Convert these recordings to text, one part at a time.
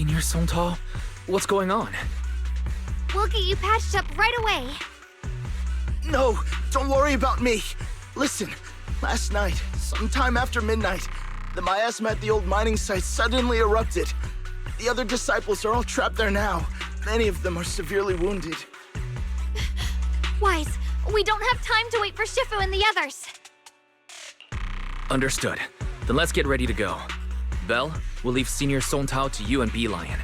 Senior Sontal? What's going on? We'll get you patched up right away. No, don't worry about me. Listen, last night, sometime after midnight, the miasma at the old mining site suddenly erupted. The other disciples are all trapped there now. Many of them are severely wounded. Wise, we don't have time to wait for Shifu and the others. Understood. Then let's get ready to go. Belle, we'll leave Senior Sontal to you and Bee-Lion.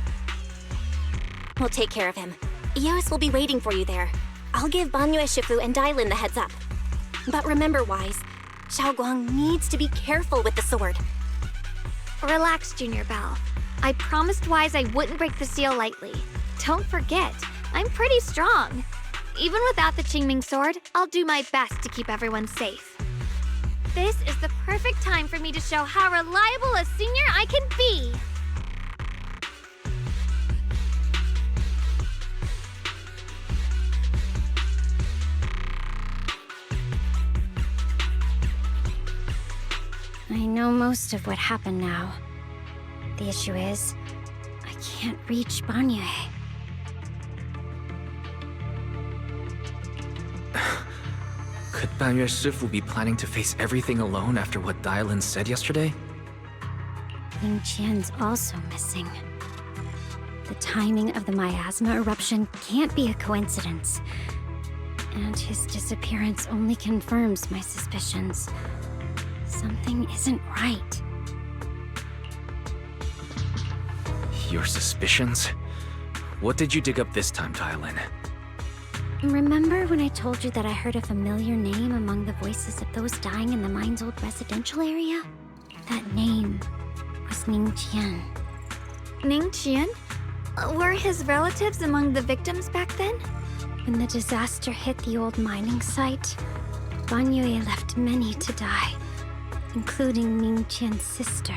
We'll take care of him. Eos will be waiting for you there. I'll give Banyue, Shifu, and Dailin the heads up. But remember, Wise, Xiaoguang needs to be careful with the sword. Relax, Junior Belle. I promised Wise I wouldn't break the seal lightly. Don't forget, I'm pretty strong. Even without the Qingming sword, I'll do my best to keep everyone safe. This is the perfect time for me to show how reliable a senior I can be. I know most of what happened now. The issue is, I can't reach Banyue. Could Banyue Shifu be planning to face everything alone after what Dailin said yesterday? Ning Qian's also missing. The timing of the miasma eruption can't be a coincidence. And his disappearance only confirms my suspicions. Something isn't right. Your suspicions? What did you dig up this time, Dailin? Remember when I told you that I heard a familiar name among the voices of those dying in the mine's old residential area? That name was Ning Qian. Ning Qian? Were his relatives among the victims back then? When the disaster hit the old mining site, Banyue left many to die, including Ning Qian's sister.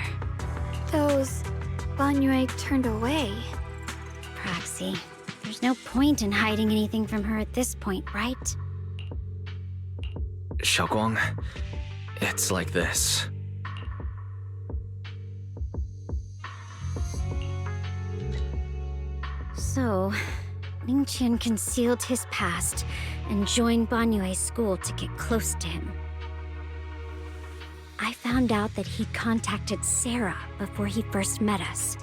Those Banyue turned away. Proxy, there's no point in hiding anything from her at this point, right? Xiaoguang, it's like this. So, Ning Qian concealed his past and joined Banyue's school to get close to him. I found out that he'd contacted Sarah before he first met us.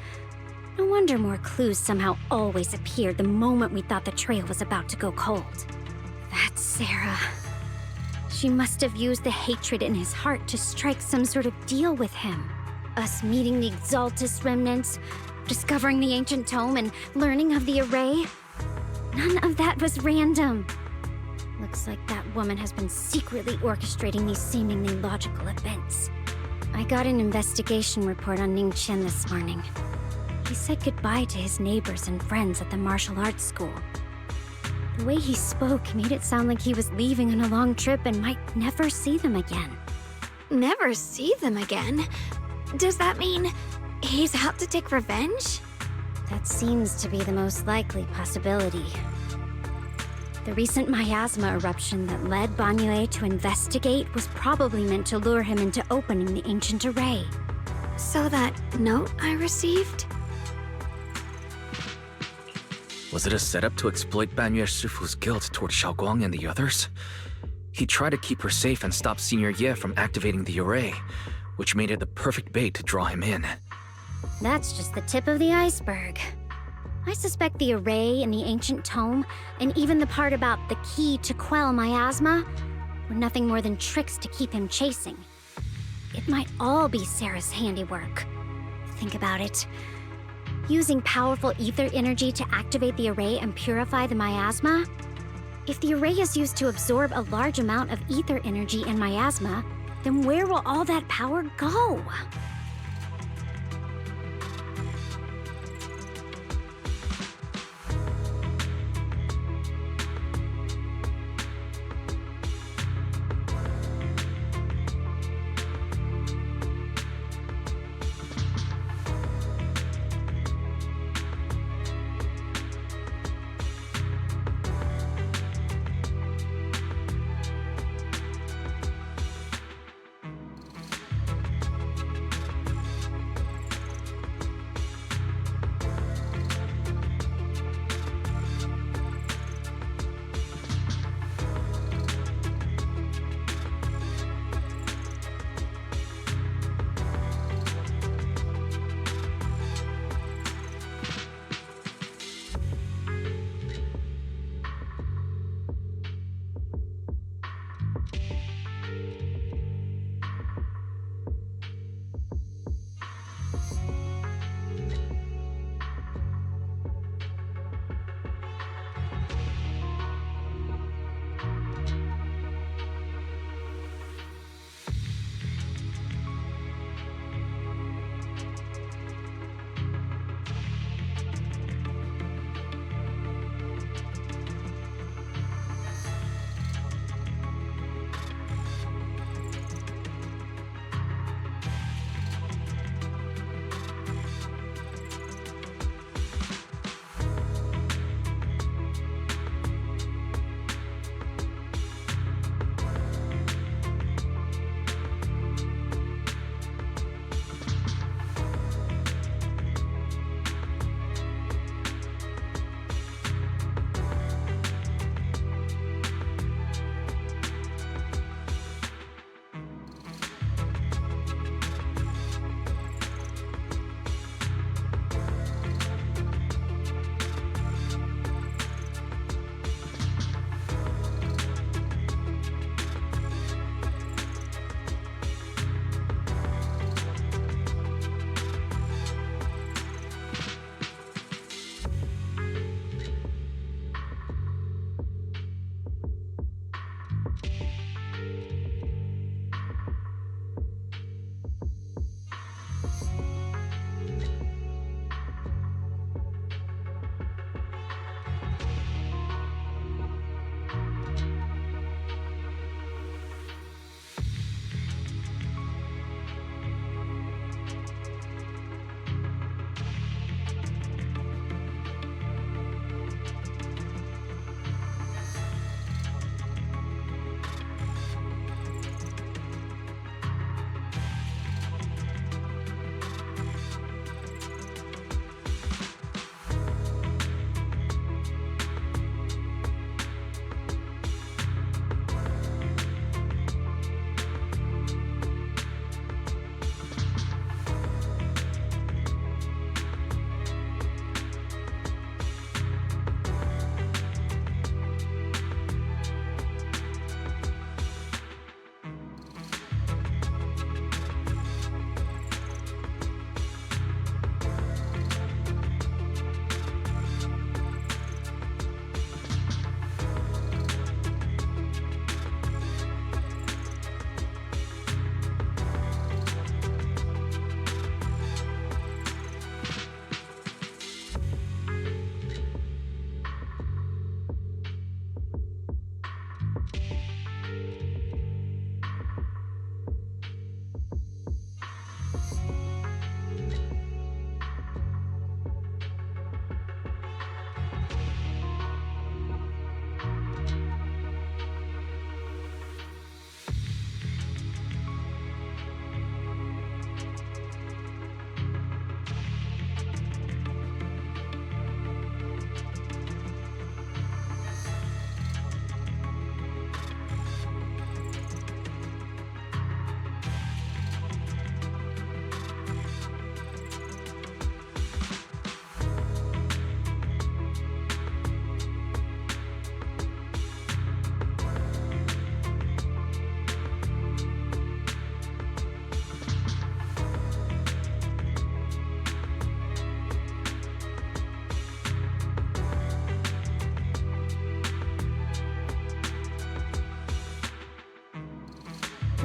No wonder more clues somehow always appeared the moment we thought the trail was about to go cold. That's Sarah. She must have used the hatred in his heart to strike some sort of deal with him. Us meeting the Exaltus remnants, discovering the ancient tome, and learning of the array. None of that was random. Looks like that woman has been secretly orchestrating these seemingly logical events. I got an investigation report on Ning Qian this morning. He said goodbye to his neighbors and friends at the martial arts school. The way he spoke made it sound like he was leaving on a long trip and might never see them again. Never see them again? Does that mean he's out to take revenge? That seems to be the most likely possibility. The recent miasma eruption that led Banyue to investigate was probably meant to lure him into opening the ancient array. So that note I received? Was it a setup to exploit Banyue Shifu's guilt toward Xiaoguang and the others? He tried to keep her safe and stop Senior Ye from activating the array, which made it the perfect bait to draw him in. That's just the tip of the iceberg. I suspect the array and the ancient tome, and even the part about the key to quell miasma, were nothing more than tricks to keep him chasing. It might all be Sarah's handiwork. Think about it. Using powerful ether energy to activate the array and purify the miasma? If the array is used to absorb a large amount of ether energy and miasma, then where will all that power go?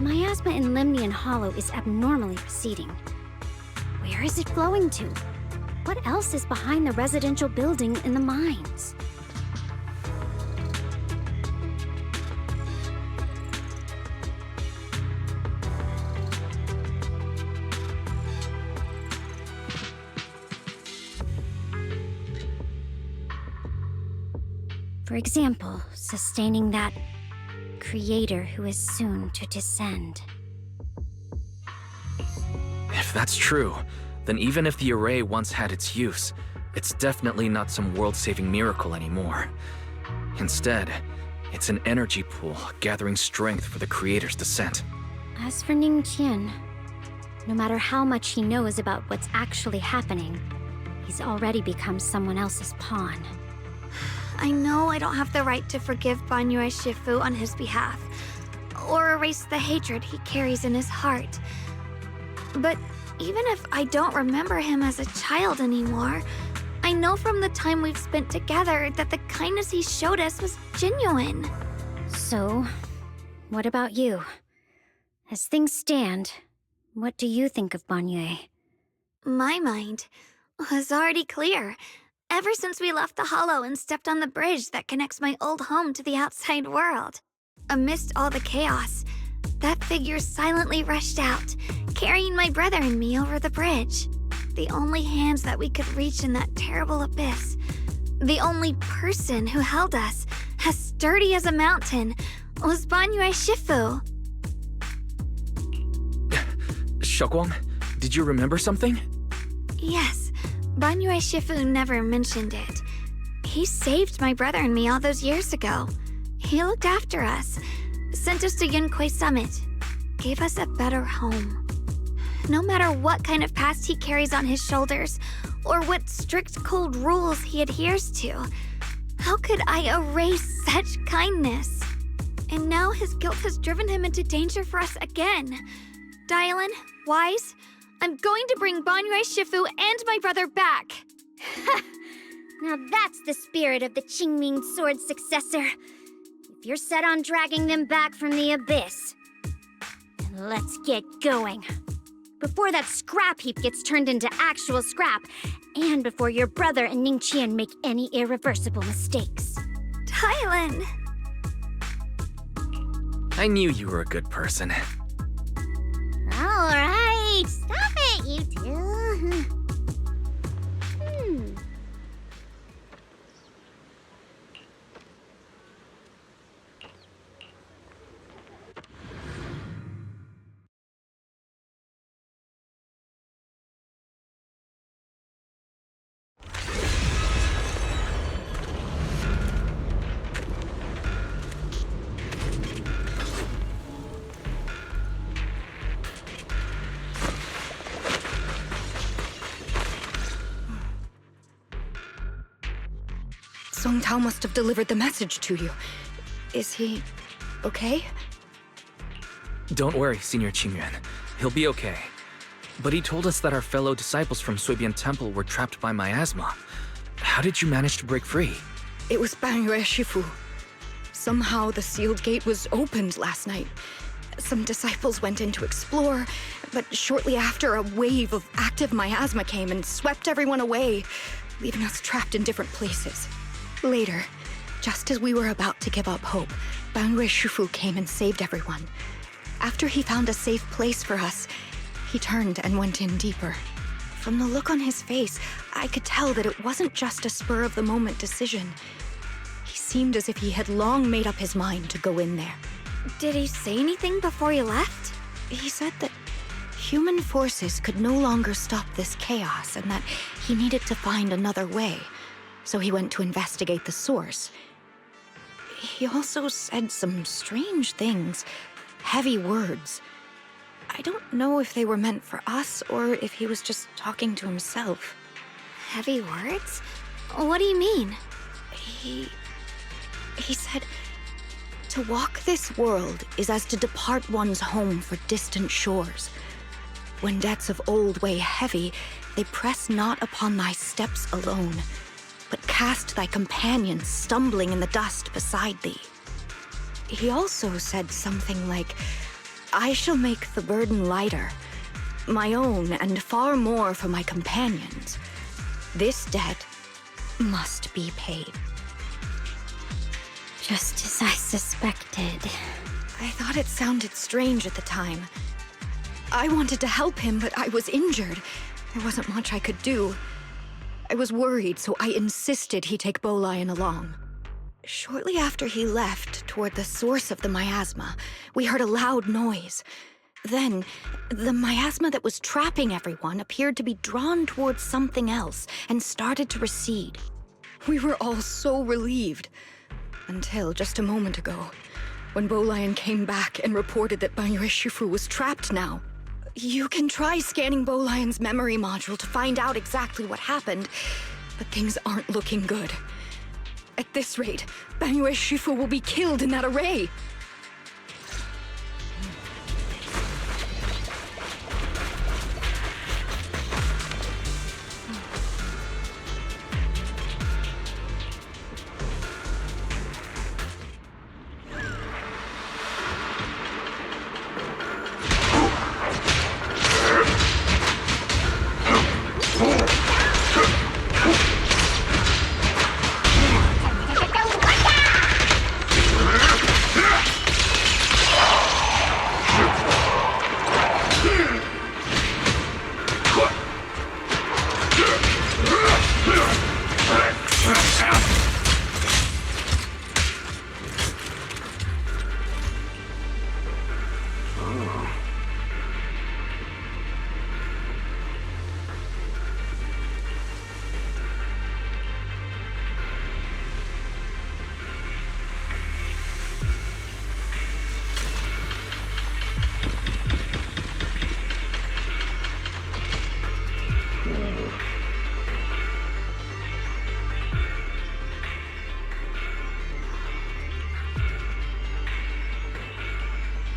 The miasma in Limnian Hollow is abnormally receding. Where is it flowing to? What else is behind the residential building in the mines? For example, sustaining that creator who is soon to descend. If that's true, then even if the array once had its use, it's definitely not some world-saving miracle anymore. Instead, it's an energy pool gathering strength for the creator's descent. As for Ning Qian, no matter how much he knows about what's actually happening, he's already become someone else's pawn. I know I don't have the right to forgive Banyue Shifu on his behalf, or erase the hatred he carries in his heart. But even if I don't remember him as a child anymore, I know from the time we've spent together that the kindness he showed us was genuine. So, what about you? As things stand, what do you think of Banyue? My mind was already clear. Ever since we left the Hollow and stepped on the bridge that connects my old home to the outside world. Amidst all the chaos, that figure silently rushed out, carrying my brother and me over the bridge. The only hands that we could reach in that terrible abyss. The only person who held us, as sturdy as a mountain, was Banyue Shifu. Xiaoguang, did you remember something? Yes. Banyue Shifu never mentioned it. He saved my brother and me all those years ago. He looked after us, sent us to Yunquei Summit, gave us a better home. No matter what kind of past he carries on his shoulders, or what strict cold rules he adheres to, how could I erase such kindness? And now his guilt has driven him into danger for us again. Dylan, Wise, I'm going to bring Banyue Shifu and my brother back. Now that's the spirit of the Qingming Sword's successor. If you're set on dragging them back from the abyss, then let's get going. Before that scrap heap gets turned into actual scrap, and before your brother and Ning Qian make any irreversible mistakes. Dylan! I knew you were a good person. All right, stop it, you two. Song Tao must have delivered the message to you. Is he okay? Don't worry, Senior Qingyuan. He'll be okay. But he told us that our fellow disciples from Suibian Temple were trapped by miasma. How did you manage to break free? It was Banyue Shifu. Somehow the sealed gate was opened last night. Some disciples went in to explore, but shortly after, a wave of active miasma came and swept everyone away, leaving us trapped in different places. Later, just as we were about to give up hope, Banyue Shifu came and saved everyone. After he found a safe place for us, he turned and went in deeper. From the look on his face, I could tell that it wasn't just a spur-of-the-moment decision. He seemed as if he had long made up his mind to go in there. Did he say anything before he left? He said that human forces could no longer stop this chaos and that he needed to find another way. So he went to investigate the source. He also said some strange things, heavy words. I don't know if they were meant for us or if he was just talking to himself. Heavy words? What do you mean? He said, to walk this world is as to depart one's home for distant shores. When debts of old weigh heavy, they press not upon thy steps alone, but cast thy companions stumbling in the dust beside thee. He also said something like, I shall make the burden lighter. My own and far more for my companions. This debt must be paid. Just as I suspected. I thought it sounded strange at the time. I wanted to help him, but I was injured. There wasn't much I could do. I was worried, so I insisted he take Bolion along. Shortly after he left, toward the source of the miasma, we heard a loud noise. Then, the miasma that was trapping everyone appeared to be drawn towards something else and started to recede. We were all so relieved. Until just a moment ago, when Bolion came back and reported that Banyue Shifu was trapped now. You can try scanning Bolion's memory module to find out exactly what happened, but things aren't looking good. At this rate, Banyue Shifu will be killed in that array.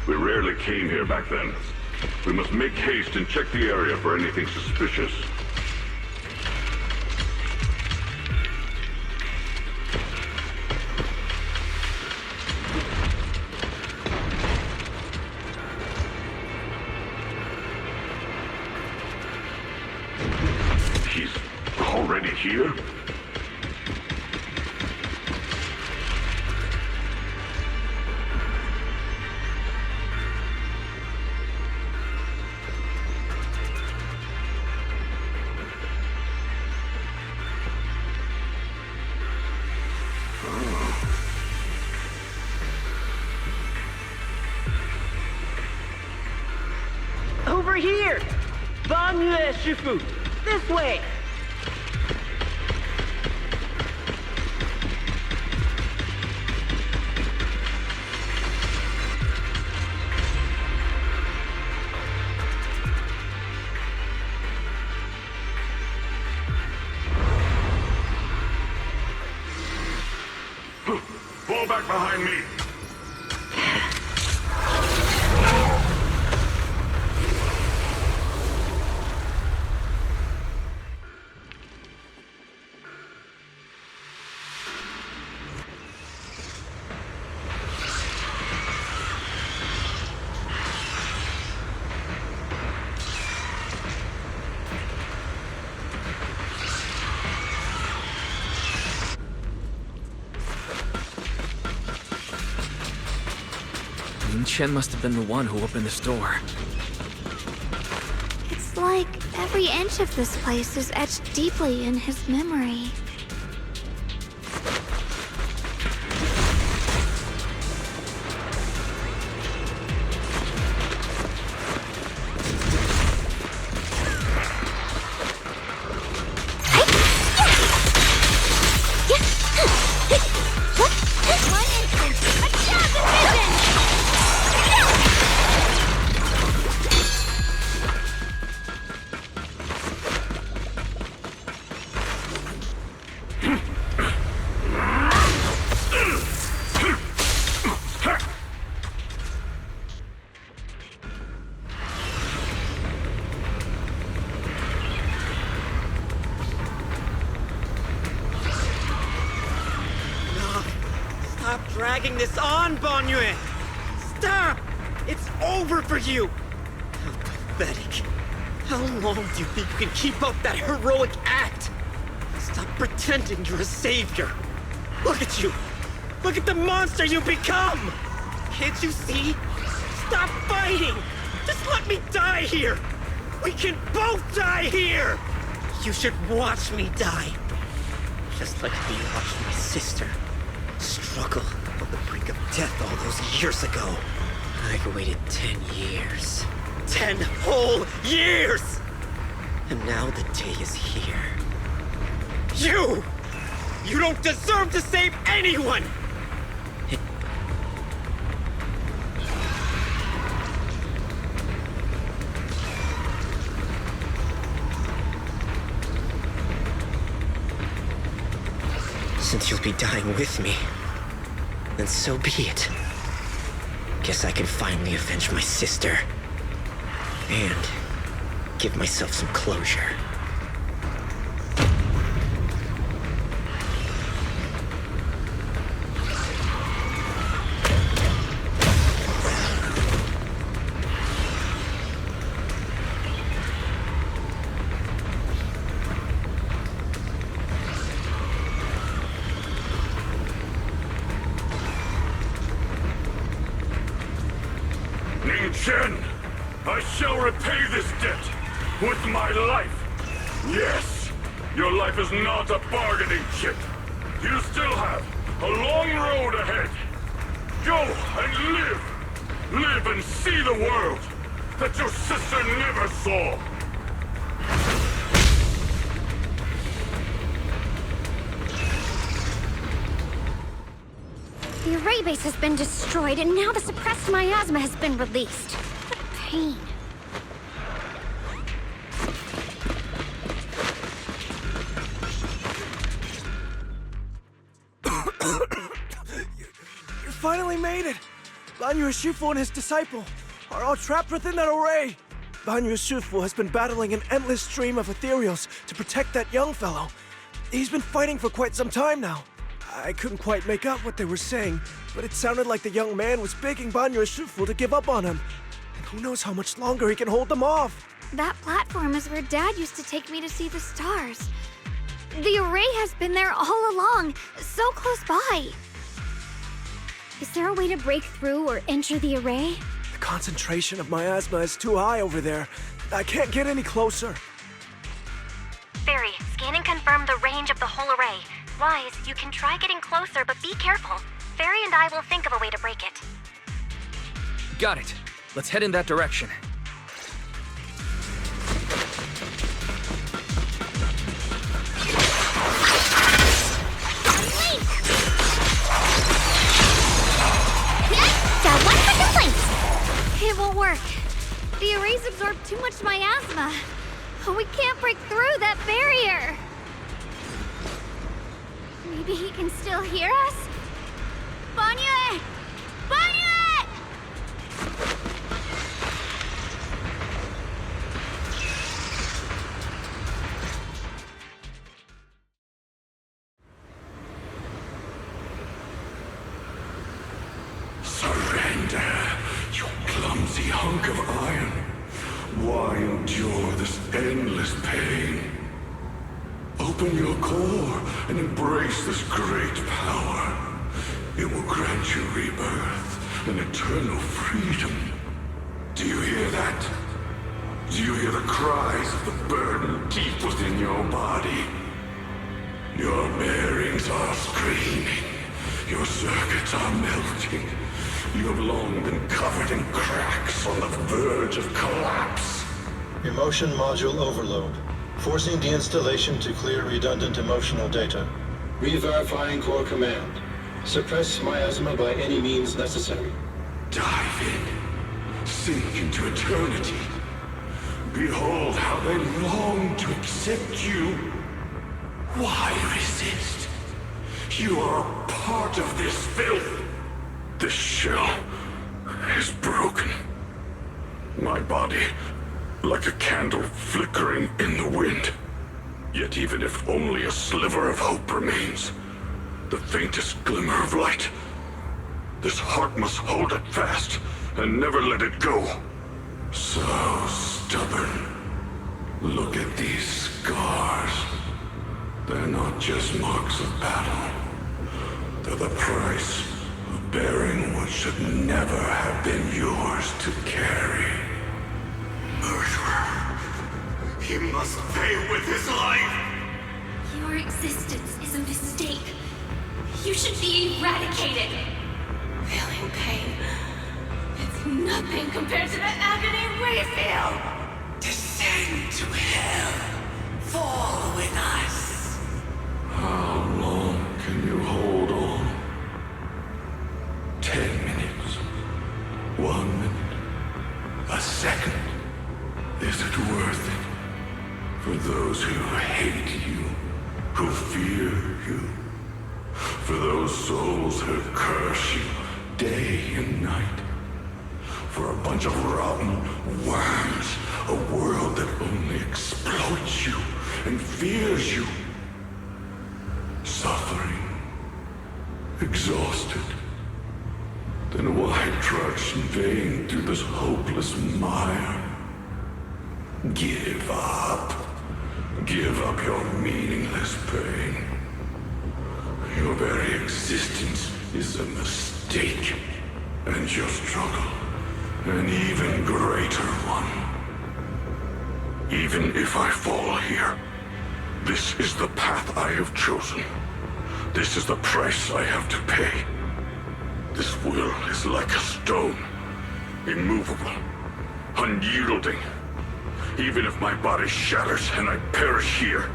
We rarely came here back then. We must make haste and check the area for anything suspicious. He's already here? Over here! Banyue Shifu! This way! Fall back behind me! Chen must have been the one who opened this door. It's like every inch of this place is etched deeply in his memory. Stop dragging this on, Banyue! Stop! It's over for you! How pathetic. How long do you think you can keep up that heroic act? Stop pretending you're a savior. Look at you. Look at the monster you've become! Can't you see? Stop fighting! Just let me die here! We can both die here! You should watch me die. Just like you watched my sister struggle on the brink of death all those years ago. I've waited 10 years. 10 whole years! And now the day is here. You! You don't deserve to save anyone! Since you'll be dying with me, then so be it. Guess I can finally avenge my sister. And give myself some closure. Chen, I shall repay this debt with my life. Yes, your life is not a bargaining chip. You still have a long road ahead. Go and live. Live and see the world that your sister never saw. The array base has been destroyed, and now the suppressed miasma has been released. What pain. You finally made it! Banyu Shifu and his disciple are all trapped within that array. Banyu Shifu has been battling an endless stream of ethereals to protect that young fellow. He's been fighting for quite some time now. I couldn't quite make out what they were saying, but it sounded like the young man was begging Banyu Shifu to give up on him. And who knows how much longer he can hold them off. That platform is where Dad used to take me to see the stars. The array has been there all along, so close by. Is there a way to break through or enter the array? The concentration of miasma is too high over there. I can't get any closer. Fairy, scan and confirm the range of the whole array. Wise, you can try getting closer, but be careful. Fairy and I will think of a way to break it. Got it. Let's head in that direction. It won't work. The arrays absorb too much miasma. We can't break through that barrier. Maybe he can still hear us? Banyu! Banyu! Surrender, you clumsy hunk of iron. Why endure this endless pain? Open your core and embrace this great power. It will grant you rebirth and eternal freedom. Do you hear that? Do you hear the cries of the burden deep within your body? Your bearings are screaming. Your circuits are melting. You have long been covered in cracks on the verge of collapse. Emotion module overload. Forcing deinstallation to clear redundant emotional data. Re-verifying core command. Suppress miasma by any means necessary. Dive in. Sink into eternity. Behold how they long to accept you. Why resist? You are a part of this filth. This shell is broken. My body, like a candle flickering in the wind. Yet even if only a sliver of hope remains, the faintest glimmer of light, this heart must hold it fast and never let it go. So stubborn. Look at these scars. They're not just marks of battle. They're the price of bearing what should never have been yours to carry. Murderer. He must pay with his life. Your existence is a mistake. You should be eradicated. Feeling pain. It's nothing compared to the agony we feel. Descend to hell. Fall with us. How long can you hold on? 10 minutes? 1 minute? A second? Is it worth it? For those who hate you, who fear you, for those souls who curse you day and night, for a bunch of rotten worms, a world that only exploits you and fears you, suffering, exhausted. Then why trudge in vain through this hopeless mire? Give up. Give up your meaningless pain. Your very existence is a mistake, and your struggle, an even greater one. Even if I fall here, this is the path I have chosen. This is the price I have to pay. This will is like a stone, immovable, unyielding. Even if my body shatters and I perish here,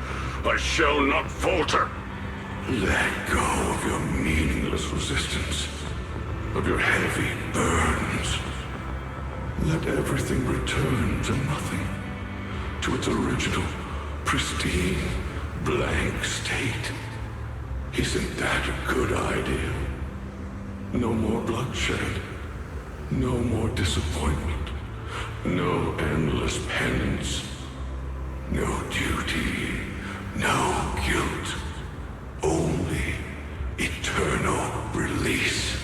I shall not falter. Let go of your meaningless resistance, of your heavy burdens. Let everything return to nothing, to its original, pristine, blank state. Isn't that a good idea? No more bloodshed, no more disappointment, no endless penance, no duty, no guilt, only eternal release.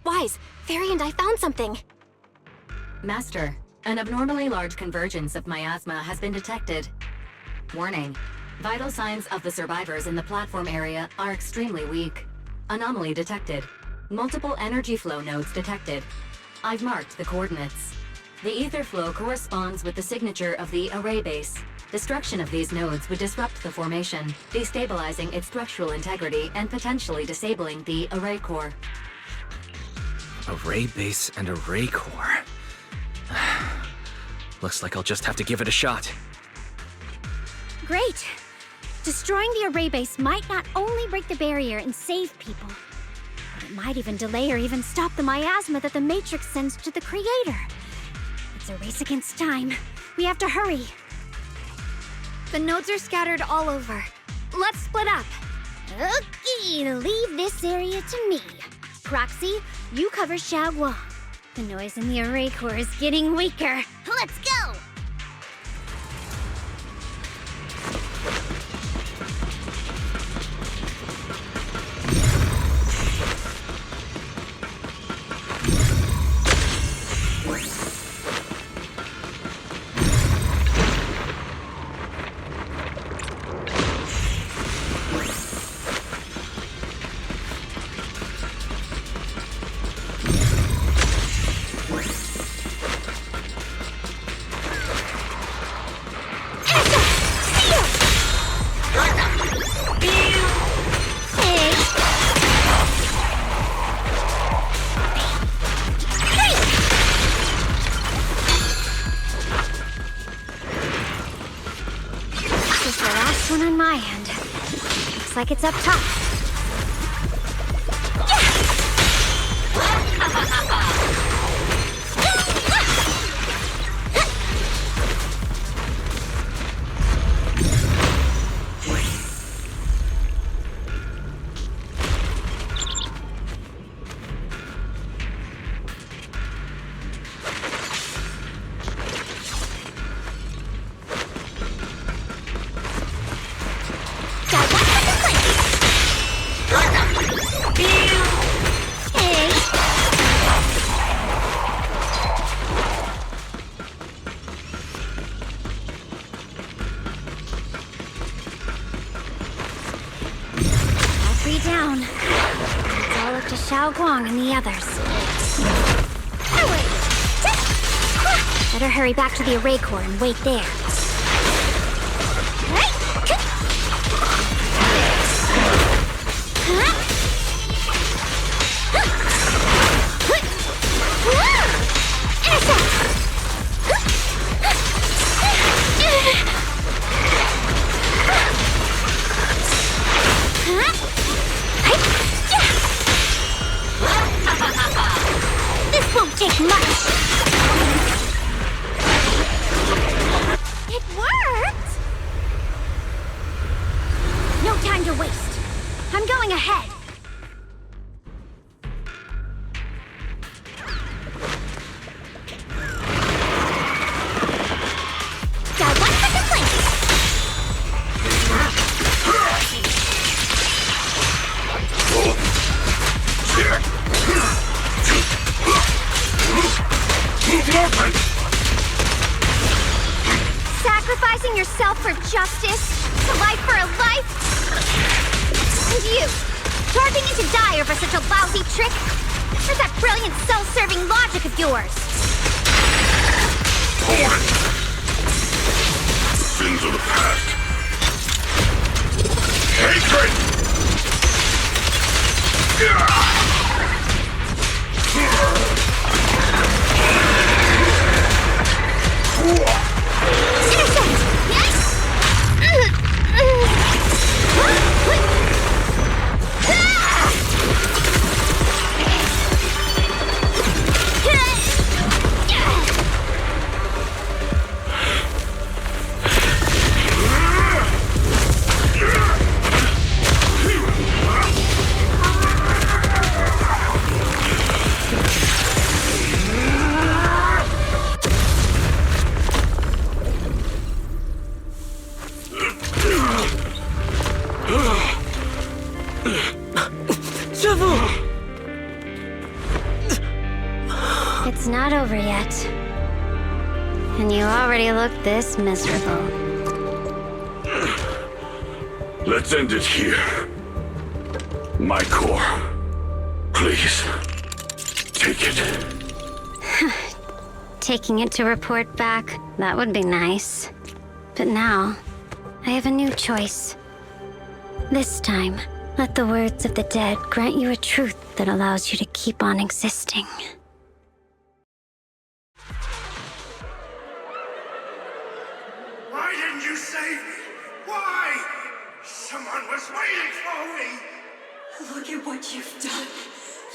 Wise, Fairy and I found something. Master, an abnormally large convergence of miasma has been detected. Warning. Vital signs of the survivors in the platform area are extremely weak. Anomaly detected. Multiple energy flow nodes detected. I've marked the coordinates. The ether flow corresponds with the signature of the array base. Destruction of these nodes would disrupt the formation, destabilizing its structural integrity and potentially disabling the array core. Array base and array core. Looks like I'll just have to give it a shot. Great! Destroying the array base might not only break the barrier and save people, but it might even delay or even stop the miasma that the Matrix sends to the Creator. It's a race against time. We have to hurry. The nodes are scattered all over. Let's split up. Okay, leave this area to me. Proxy, you cover Xiaoguang. The noise in the array core is getting weaker. Let's go! One on my end. Looks like it's up top. Xiaoguang and the others. Better hurry back to the array core and wait there. This won't take much. It worked! No time to waste. I'm going ahead. Got one for the plate. Sacrificing yourself for justice? A life for a life? And you, charging into die over such a lousy trick? Where's that brilliant self-serving logic of yours? Sins of the past. Hatred! It's not over yet. And you already look this miserable. Let's end it here. My core. Please. Take it. Taking it to report back, that would be nice. But now, I have a new choice. This time, let the words of the dead grant you a truth that allows you to keep on existing. Why didn't you save me? Why? Someone was waiting for me! Look at what you've done,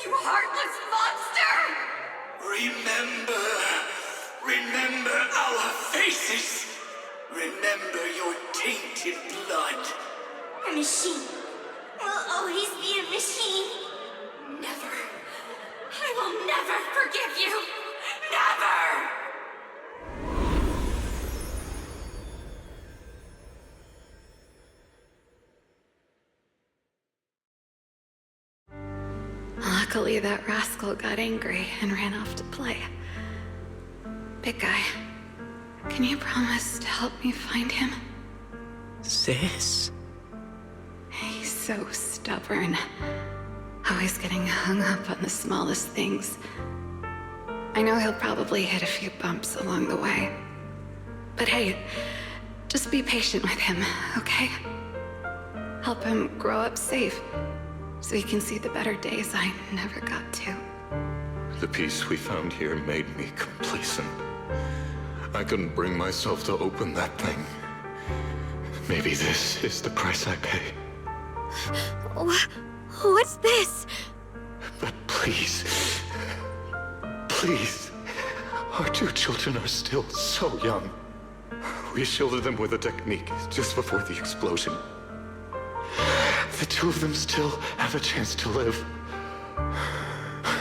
you heartless monster! Remember our faces. Remember your tainted blood. A machine will always be a machine. Never. I will never forgive you. Never! Luckily, that rascal got angry and ran off to play. Big guy, can you promise to help me find him? Sis? He's so stubborn. Always getting hung up on the smallest things. I know he'll probably hit a few bumps along the way. But hey, just be patient with him, okay? Help him grow up safe, so he can see the better days I never got to. The peace we found here made me complacent. I couldn't bring myself to open that thing. Maybe this is the price I pay. What's this? But please, please, our two children are still so young. We shielded them with a technique just before the explosion. The two of them still have a chance to live.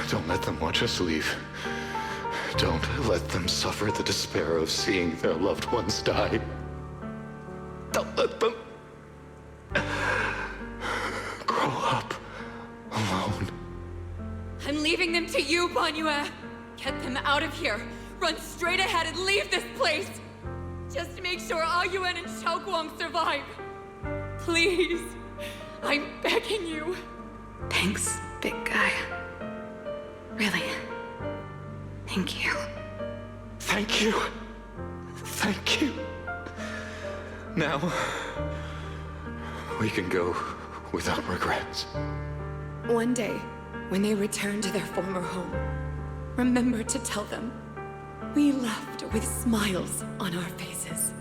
Don't let them watch us leave. Don't let them suffer the despair of seeing their loved ones die. Don't let them grow up alone. I'm leaving them to you, Banyue. Get them out of here. Run straight ahead and leave this place. Just to make sure Ayuan and Xiaoguang survive. Please. I'm begging you. Thanks, big guy. Really. Thank you. Thank you. Thank you. Now, we can go without regrets. One day, when they return to their former home, remember to tell them we left with smiles on our faces.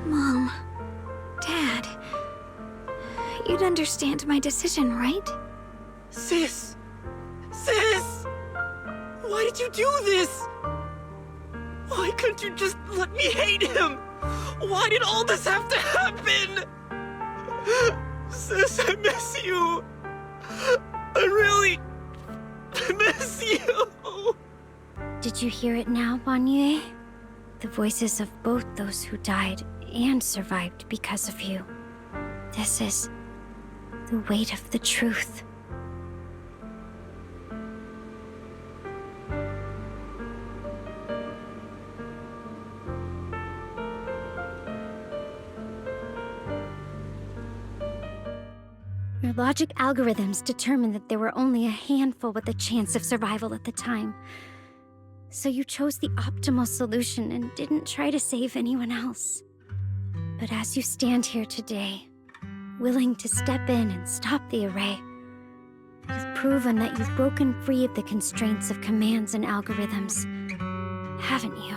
Mom, Dad, you'd understand my decision, right? Sis! Sis! Why did you do this? Why couldn't you just let me hate him? Why did all this have to happen? Sis, I miss you. I really miss you. Did you hear it now, Banyue? The voices of both those who died and survived because of you. This is the weight of the truth. Your logic algorithms determined that there were only a handful with a chance of survival at the time. So you chose the optimal solution and didn't try to save anyone else. But as you stand here today, willing to step in and stop the array, you've proven that you've broken free of the constraints of commands and algorithms, haven't you?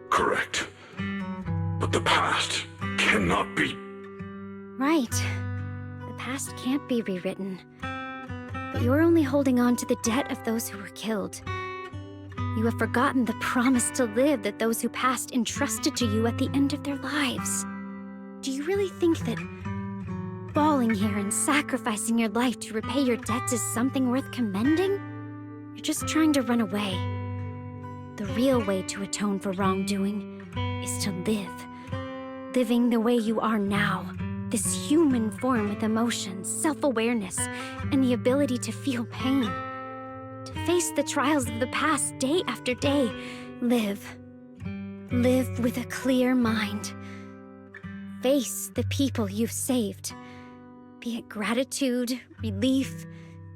Correct. But the past cannot be... Right. The past can't be rewritten. But you're only holding on to the debt of those who were killed. You have forgotten the promise to live that those who passed entrusted to you at the end of their lives. Do you really think that falling here and sacrificing your life to repay your debts is something worth commending? You're just trying to run away. The real way to atone for wrongdoing is to live. Living the way you are now. This human form with emotions, self-awareness, and the ability to feel pain. To face the trials of the past day after day. Live. Live with a clear mind. Face the people you've saved. Be it gratitude, relief,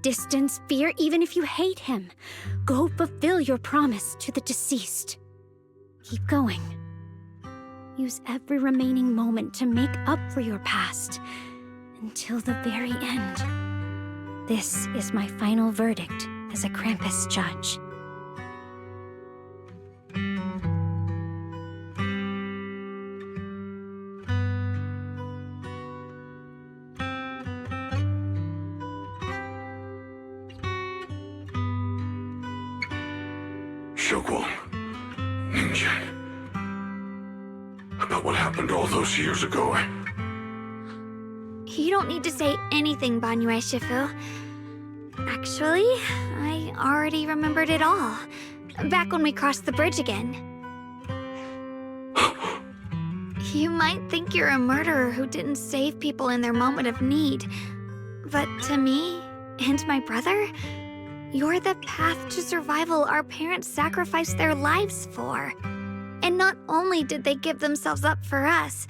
distance, fear, even if you hate him. Go fulfill your promise to the deceased. Keep going. Use every remaining moment to make up for your past, until the very end. This is my final verdict as a Krampus judge. Xiaoguang, Ningjian. About what happened all those years ago. You don't need to say anything, Banyue Shifu. Actually, I already remembered it all. Back when we crossed the bridge again. You might think you're a murderer who didn't save people in their moment of need. But to me, and my brother, you're the path to survival our parents sacrificed their lives for. And not only did they give themselves up for us,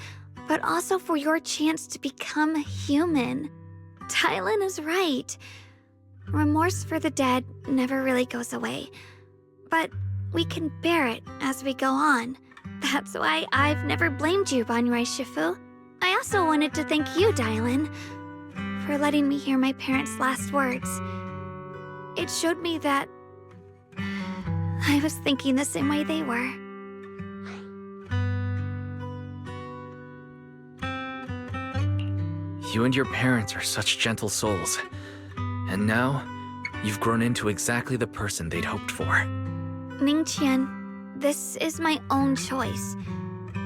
but also for your chance to become human. Tylan is right. Remorse for the dead never really goes away. But we can bear it as we go on. That's why I've never blamed you, Banyue Shifu. I also wanted to thank you, Dylan, for letting me hear my parents' last words. It showed me that I was thinking the same way they were. You and your parents are such gentle souls. And now, you've grown into exactly the person they'd hoped for. Ningqian, this is my own choice.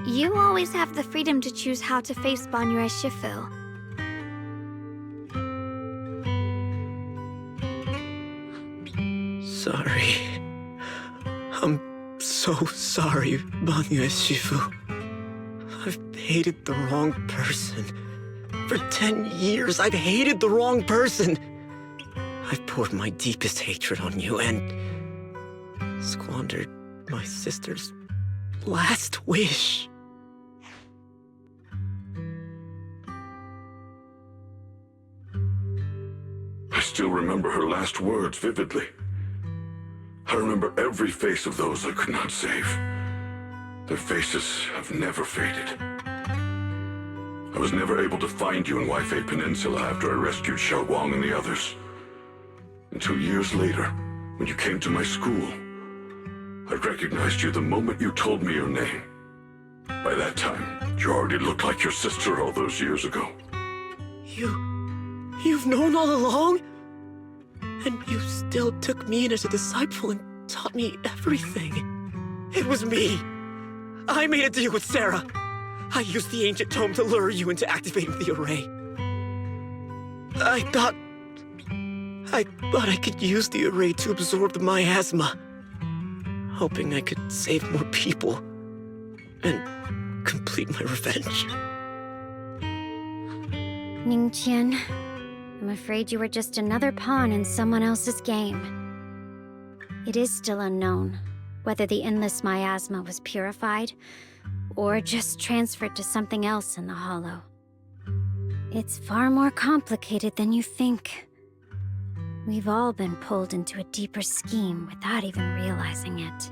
You always have the freedom to choose how to face Banyue Shifu. Sorry. I'm so sorry, Banyue Shifu. I've hated the wrong person. For 10 years, I've hated the wrong person. I've poured my deepest hatred on you and squandered my sister's last wish. still remember her last words vividly. I remember every face of those I could not save. Their faces have never faded. I was never able to find you in Waifei Peninsula after I rescued Xiaoguang and the others. Until years later, when you came to my school, I recognized you the moment you told me your name. By that time, you already looked like your sister all those years ago. You've known all along? And you still took me in as a disciple and taught me everything. It was me. I made a deal with Sarah. I used the ancient tome to lure you into activating the array. I thought I could use the array to absorb the miasma, hoping I could save more people and complete my revenge. Ningqian, I'm afraid you were just another pawn in someone else's game. It is still unknown whether the endless miasma was purified or just transferred to something else in the Hollow. It's far more complicated than you think. We've all been pulled into a deeper scheme without even realizing it.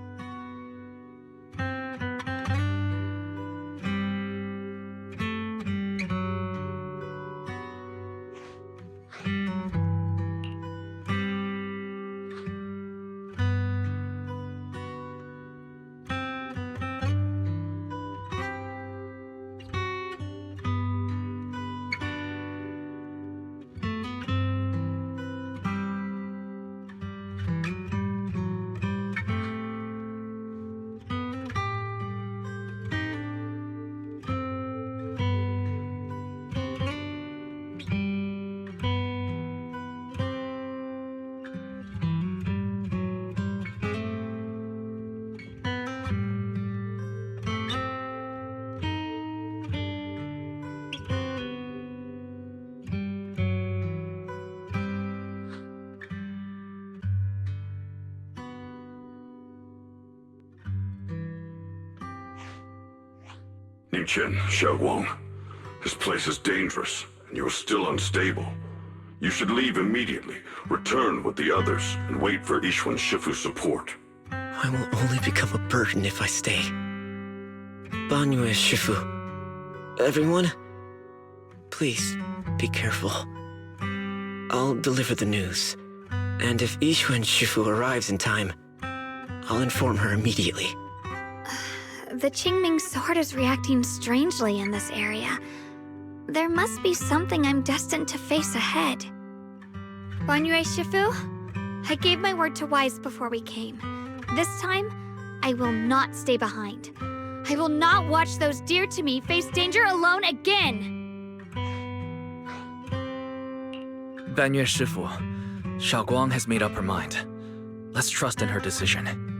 Ningqian, Xiaoguang, this place is dangerous, and you're still unstable. You should leave immediately, return with the others, and wait for Yixuan Shifu's support. I will only become a burden if I stay. Banyue Shifu, everyone, please be careful. I'll deliver the news, and if Yixuan Shifu arrives in time, I'll inform her immediately. The Qingming sword is reacting strangely in this area. There must be something I'm destined to face ahead. Banyue Shifu, I gave my word to Wise before we came. This time, I will not stay behind. I will not watch those dear to me face danger alone again! Banyue Shifu, Xiaoguang has made up her mind. Let's trust in her decision.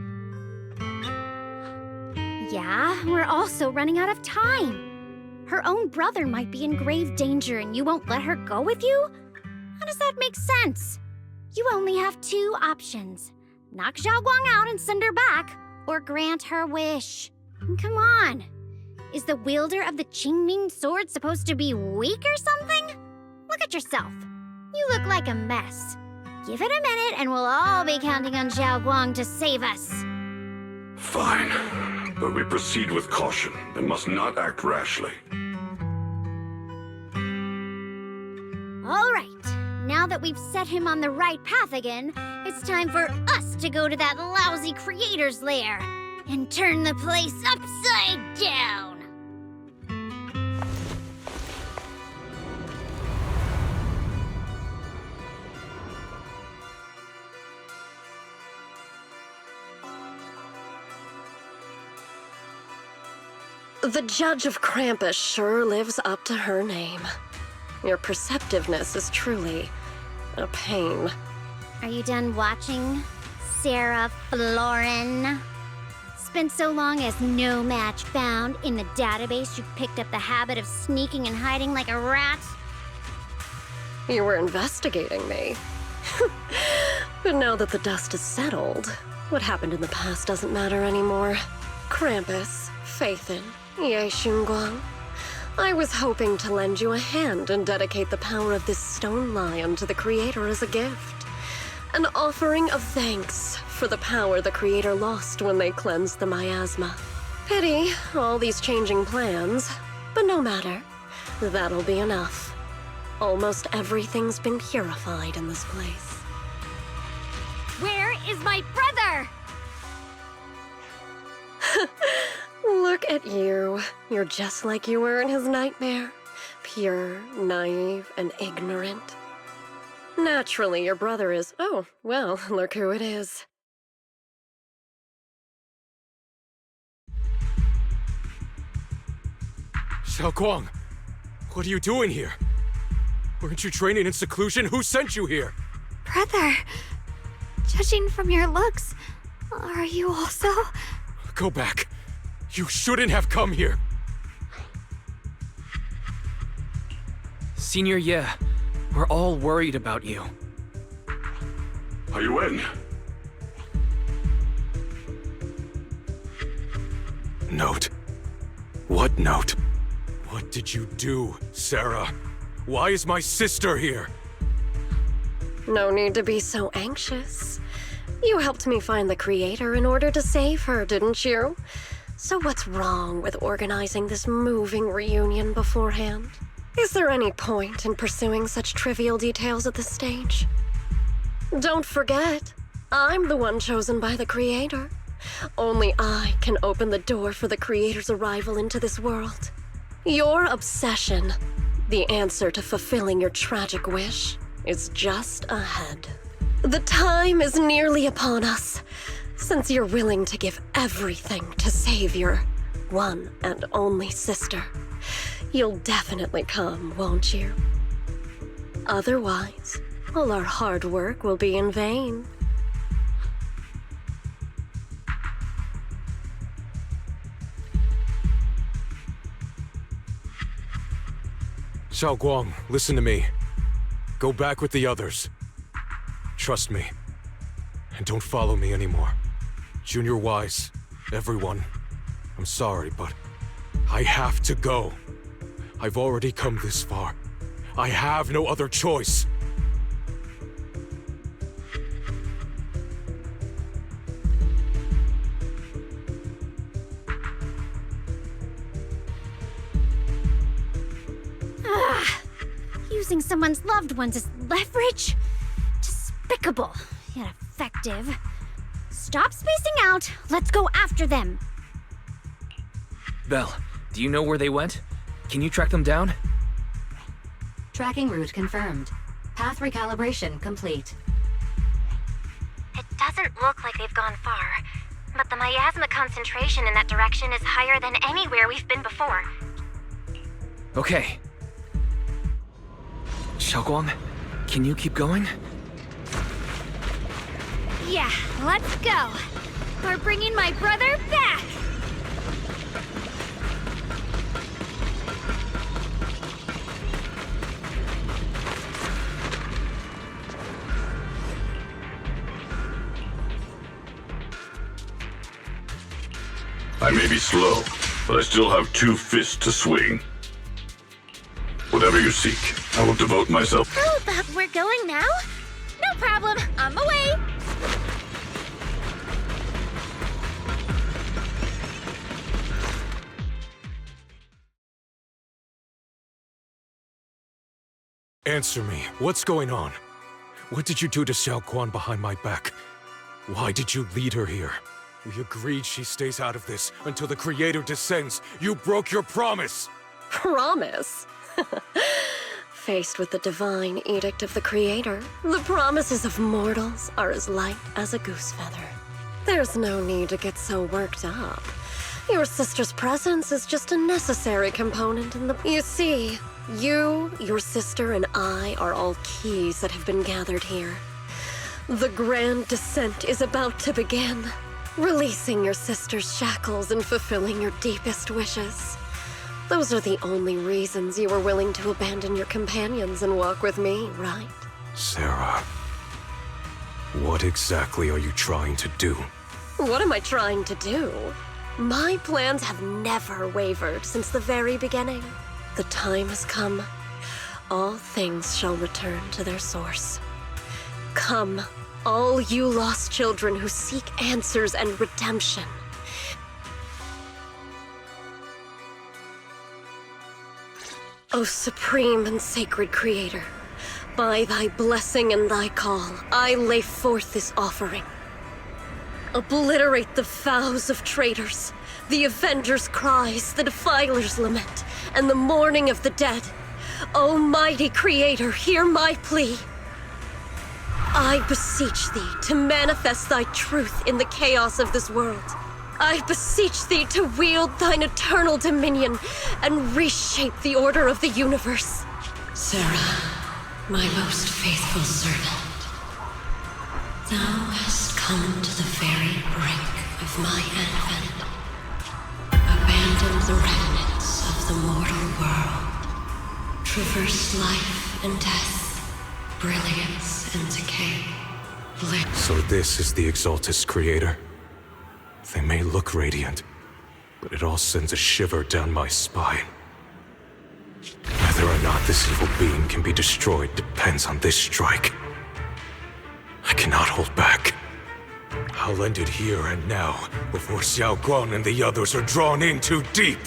Yeah, we're also running out of time. Her own brother might be in grave danger and you won't let her go with you? How does that make sense? You only have two options. Knock Xiaoguang out and send her back, or grant her wish. Come on. Is the wielder of the Qingming sword supposed to be weak or something? Look at yourself. You look like a mess. Give it a minute and we'll all be counting on Xiaoguang to save us. Fine. But we proceed with caution and must not act rashly. All right. Now that we've set him on the right path again, it's time for us to go to that lousy creator's lair and turn the place upside down. The Judge of Krampus sure lives up to her name. Your perceptiveness is truly a pain. Are you done watching, Sarah Florin? Spent so long as no match found in the database, you picked up the habit of sneaking and hiding like a rat? You were investigating me. But now that the dust is settled, what happened in the past doesn't matter anymore. Krampus, Phaethon, Ye Xunguang. I was hoping to lend you a hand and dedicate the power of this stone lion to the Creator as a gift. An offering of thanks for the power the Creator lost when they cleansed the miasma. Pity, all these changing plans, but no matter. That'll be enough. Almost everything's been purified in this place. Where is my brother? Look at you. You're just like you were in his nightmare. Pure, naive, and ignorant. Naturally, your brother is... Oh, well, look who it is. Xiaoguang, what are you doing here? Weren't you training in seclusion? Who sent you here? Brother, judging from your looks, are you also? Go back. You shouldn't have come here. Senior Ye, we're all worried about you. Are you in? Note. What note? What did you do, Sarah? Why is my sister here? No need to be so anxious. You helped me find the Creator in order to save her, didn't you? So what's wrong with organizing this moving reunion beforehand? Is there any point in pursuing such trivial details at this stage? Don't forget, I'm the one chosen by the Creator. Only I can open the door for the Creator's arrival into this world. Your obsession, the answer to fulfilling your tragic wish, is just ahead. The time is nearly upon us. Since you're willing to give everything to save your one and only sister, you'll definitely come, won't you? Otherwise, all our hard work will be in vain. Xiaoguang, listen to me. Go back with the others. Trust me. And don't follow me anymore. Junior Wise, everyone, I'm sorry, but I have to go. I've already come this far. I have no other choice. Using someone's loved ones as leverage? Despicable, yet effective. Stop spacing out. Let's go after them. Belle, do you know where they went? Can you track them down? Tracking route confirmed. Path recalibration complete. It doesn't look like they've gone far, but the miasma concentration in that direction is higher than anywhere we've been before. Okay. Xiaoguang, can you keep going? Yeah, let's go. We're bringing my brother back. I may be slow, but I still have 2 fists to swing. Whatever you seek, I will devote myself. Oh, but we're going now? No problem. On my way. Answer me. What's going on? What did you do to Xiaoguang behind my back? Why did you lead her here? We agreed she stays out of this until the Creator descends. You broke your promise! Promise? Faced with the divine edict of the Creator, the promises of mortals are as light as a goose feather. There's no need to get so worked up. Your sister's presence is just a necessary component in the... You see, you, your sister, and I are all keys that have been gathered here. The grand descent is about to begin. Releasing your sister's shackles and fulfilling your deepest wishes. Those are the only reasons you were willing to abandon your companions and walk with me, right? Sarah, what exactly are you trying to do? What am I trying to do? My plans have never wavered since the very beginning. The time has come. All things shall return to their source. Come, all you lost children who seek answers and redemption. O supreme and sacred Creator, by thy blessing and thy call, I lay forth this offering. Obliterate the vows of traitors, the avengers' cries, the defilers' lament, and the mourning of the dead. O mighty Creator, hear my plea. I beseech thee to manifest thy truth in the chaos of this world. I beseech thee to wield thine eternal dominion and reshape the order of the universe. Sarah, my most faithful servant, thou hast come to the very brink of my advent. Abandon the remnants of the mortal world. Traverse life and death, brilliance and decay. So this is the Exaltus Creator. They may look radiant, but it all sends a shiver down my spine. Whether or not this evil being can be destroyed depends on this strike. I cannot hold back. I'll end it here and now, before Xiao Guang and the others are drawn in too deep.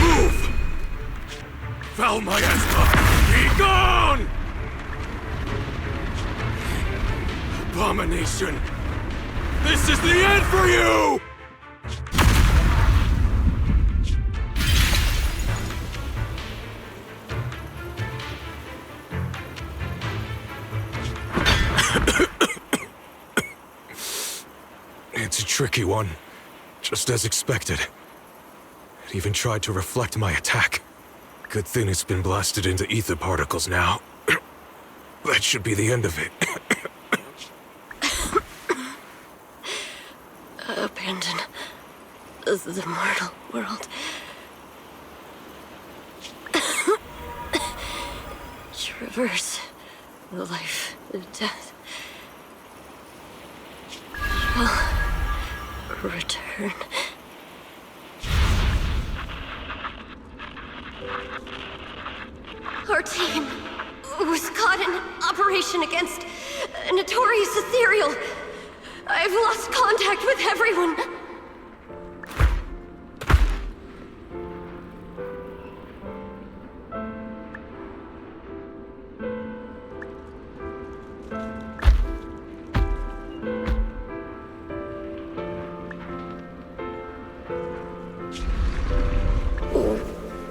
Move! Foul miasma! Be gone! Abomination! This is the end for you! It's a tricky one, just as expected. It even tried to reflect my attack. Good thing it's been blasted into ether particles now. That should be the end of it. Abandon the mortal world. Traverse life and death. Shall return. Our team was caught in an operation against a notorious ethereal. I've lost contact with everyone.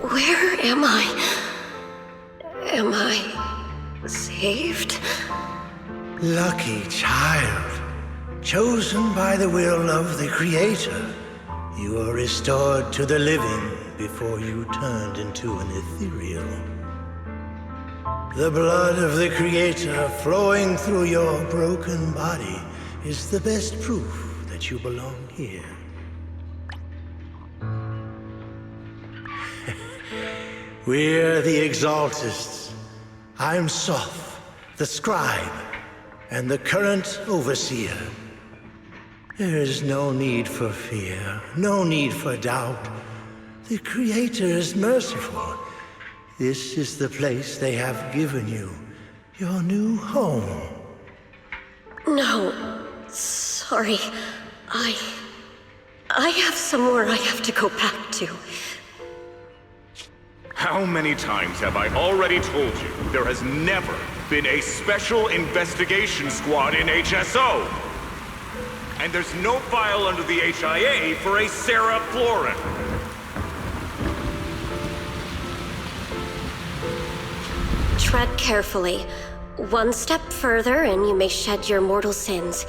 Where am I? Am I saved? Lucky child. Chosen by the will of the Creator, you are restored to the living before you turned into an ethereal. The blood of the Creator flowing through your broken body is the best proof that you belong here. We're the Exaltists. I'm Soph, the scribe, and the current overseer. There is no need for fear, no need for doubt. The Creator is merciful. This is the place they have given you, your new home. No, sorry. I have somewhere I have to go back to. How many times have I already told you there has never been a special investigation squad in HSO? And there's no file under the HIA for a Sarah Florin. Tread carefully. One step further and you may shed your mortal sins.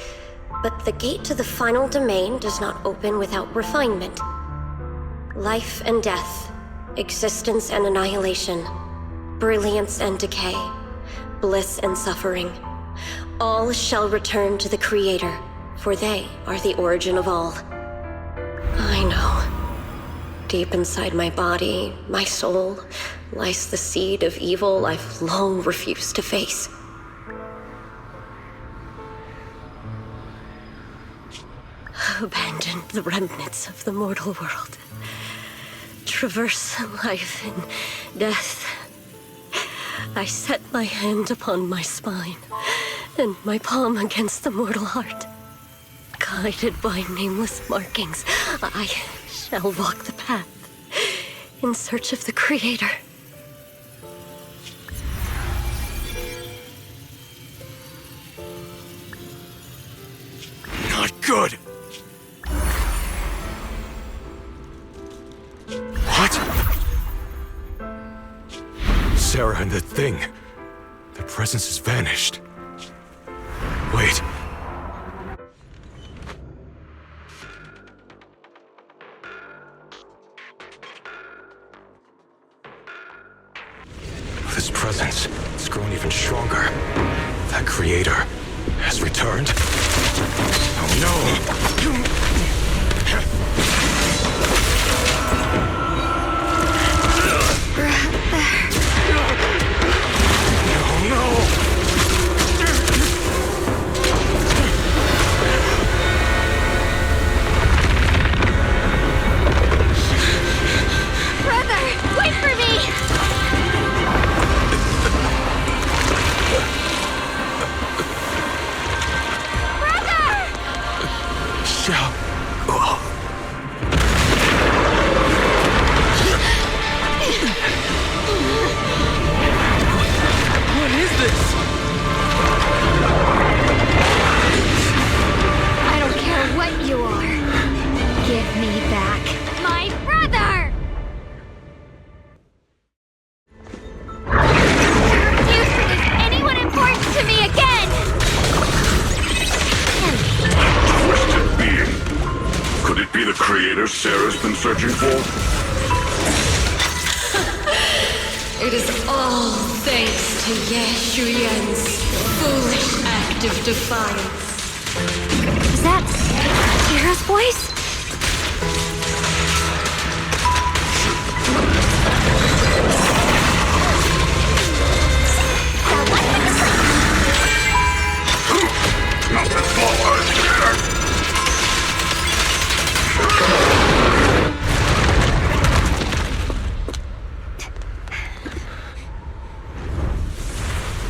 But the gate to the final domain does not open without refinement. Life and death. Existence and annihilation, brilliance and decay, bliss and suffering. All shall return to the Creator, for they are the origin of all. I know. Deep inside my body, my soul, lies the seed of evil I've long refused to face. abandoned the remnants of the mortal world, traverse life and death. I set my hand upon my spine, and my palm against the mortal heart. Guided by nameless markings, I shall walk the path in search of the Creator. Not good! What? Sarah and the thing. Their presence has vanished. Wait. This presence has grown even stronger. That creator has returned. Oh no! Sarah's been searching for? It is all thanks to Ye Shuyan's foolish act of defiance. Is that Sarah's voice? Nothing forward here!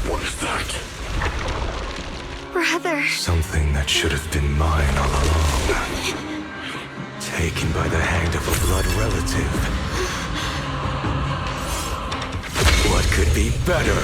What is that? Brother. Something that should have been mine all along. Taken by the hand of a blood relative. What could be better?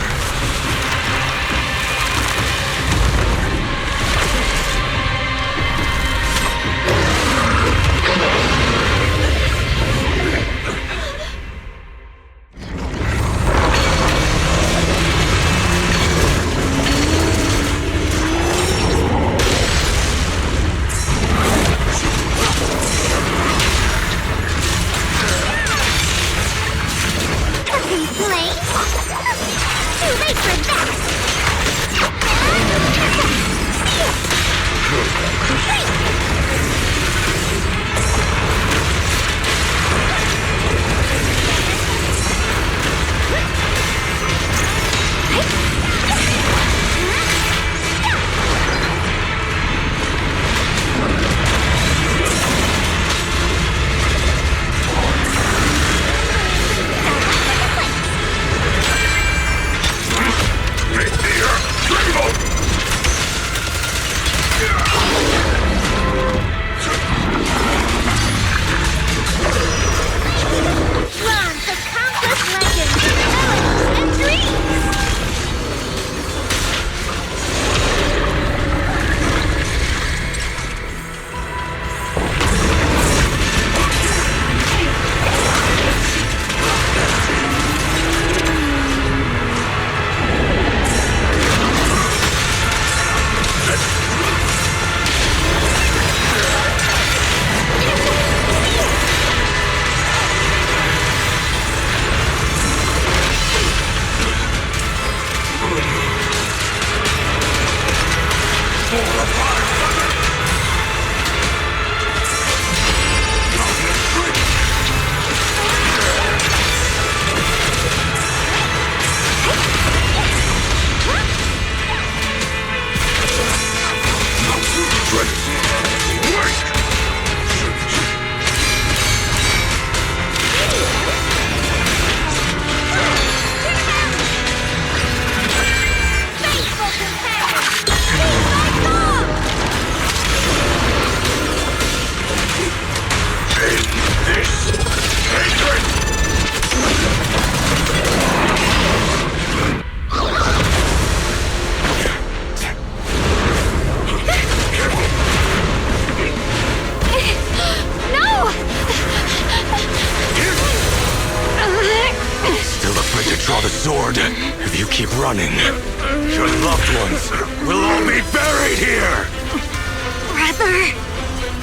Too late for sword. If you keep running, your loved ones will all be buried here! Brother!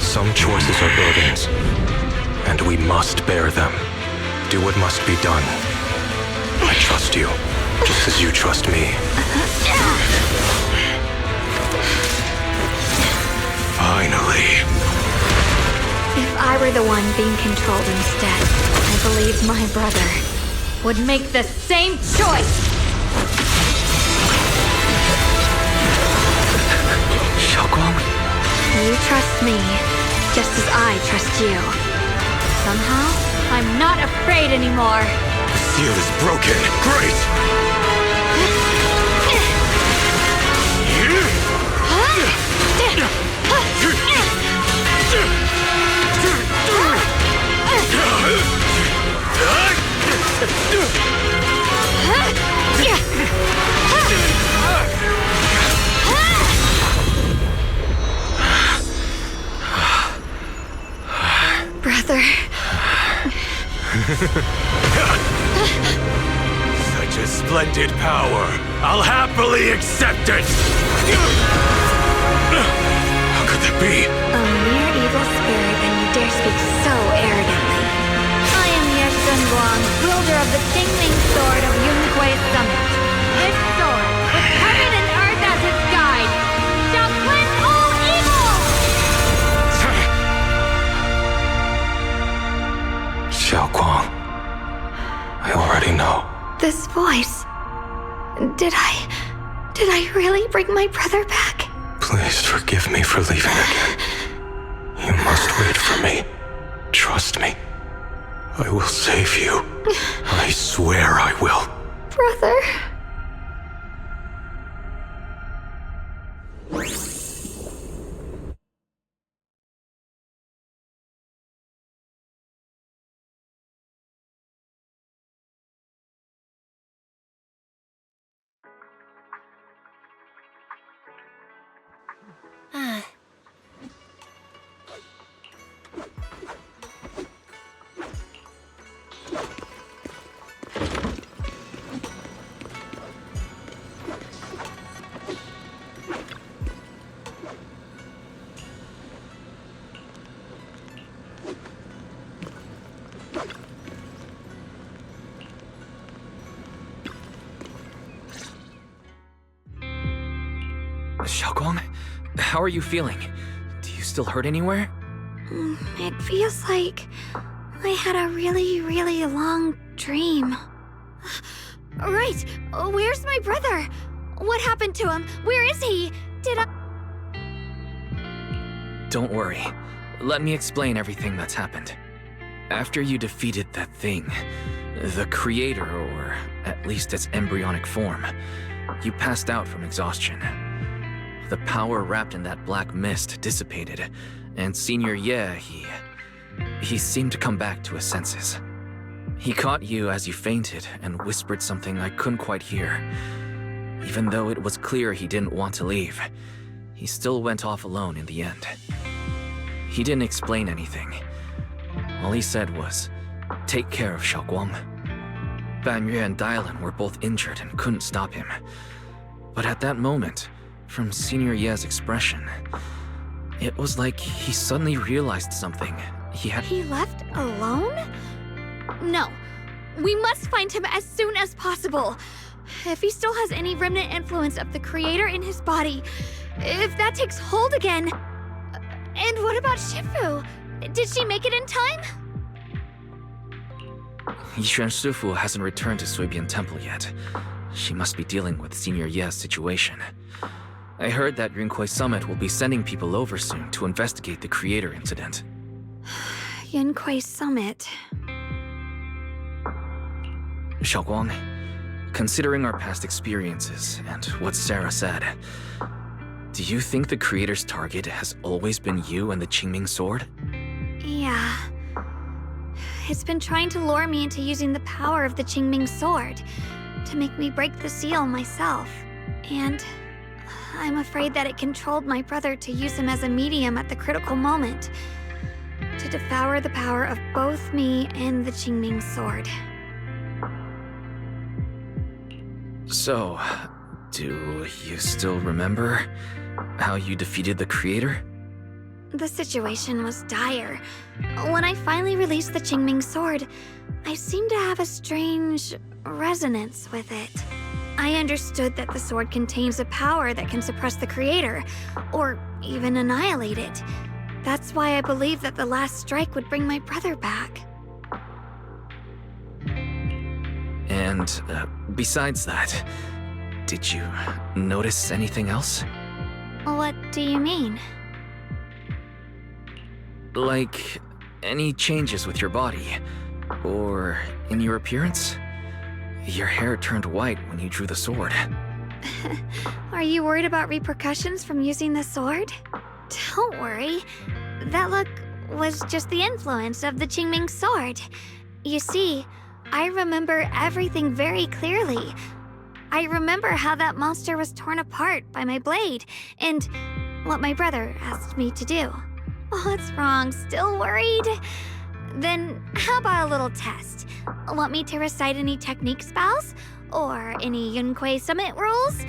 Some choices are burdens, and we must bear them. Do what must be done. I trust you, just as you trust me. Finally. If I were the one being controlled instead, I believe my brother would make the same choice! Xiaoguang? You trust me, just as I trust you. Somehow, I'm not afraid anymore. The seal is broken. Great! Brother. Such a splendid power. I'll happily accept it! How could that be? A mere evil spirit, and you dare speak so arrogantly. I am Ye Guang, wielder of the Qingming Sword of Yunhui Summit. This sword, with heaven and earth as its guide, shall cleanse all evil! Xiaoguang, I already know. This voice... Did I really bring my brother back? Please forgive me for leaving again. You must wait for me. Trust me. I will save you. I swear I will. Brother... Xiaoguang, how are you feeling? Do you still hurt anywhere? It feels like I had a really, really long dream. Right! Where's my brother? What happened to him? Where is he? Did I... Don't worry. Let me explain everything that's happened. After you defeated that thing, the creator, or at least its embryonic form, you passed out from exhaustion. The power wrapped in that black mist dissipated, and Senior Ye, he seemed to come back to his senses. He caught you as you fainted and whispered something I couldn't quite hear. Even though it was clear he didn't want to leave, he still went off alone in the end. He didn't explain anything. All he said was, "Take care of Xiaoguang." Banyue and Dylan were both injured and couldn't stop him. But at that moment, from Senior Ye's expression, it was like he suddenly realized something. He left alone? No. We must find him as soon as possible. If he still has any remnant influence of the creator in his body, if that takes hold again... And what about Shifu? Did she make it in time? Yixuan Shifu hasn't returned to Suibian Temple yet. She must be dealing with Senior Ye's situation. I heard that Yunhui Summit will be sending people over soon to investigate the creator incident. Yunhui Summit. Xiaoguang, considering our past experiences and what Sarah said, do you think the creator's target has always been you and the Qingming Sword? Yeah. It's been trying to lure me into using the power of the Qingming Sword to make me break the seal myself. And I'm afraid that it controlled my brother to use him as a medium at the critical moment, to devour the power of both me and the Qingming Sword. So, do you still remember how you defeated the creator? The situation was dire. When I finally released the Qingming sword, I seemed to have a strange resonance with it. I understood that the sword contains a power that can suppress the creator, or even annihilate it. That's why I believed that the last strike would bring my brother back. And besides that, did you notice anything else? What do you mean? Like, any changes with your body? Or in your appearance? Your hair turned white when you drew the sword. Are you worried about repercussions from using the sword? Don't worry. That look was just the influence of the Qingming sword. You see, I remember everything very clearly. I remember how that monster was torn apart by my blade, and what my brother asked me to do. What's wrong? Still worried? Then how about a little test? Want me to recite any technique spells? Or any Yunquei Summit rules?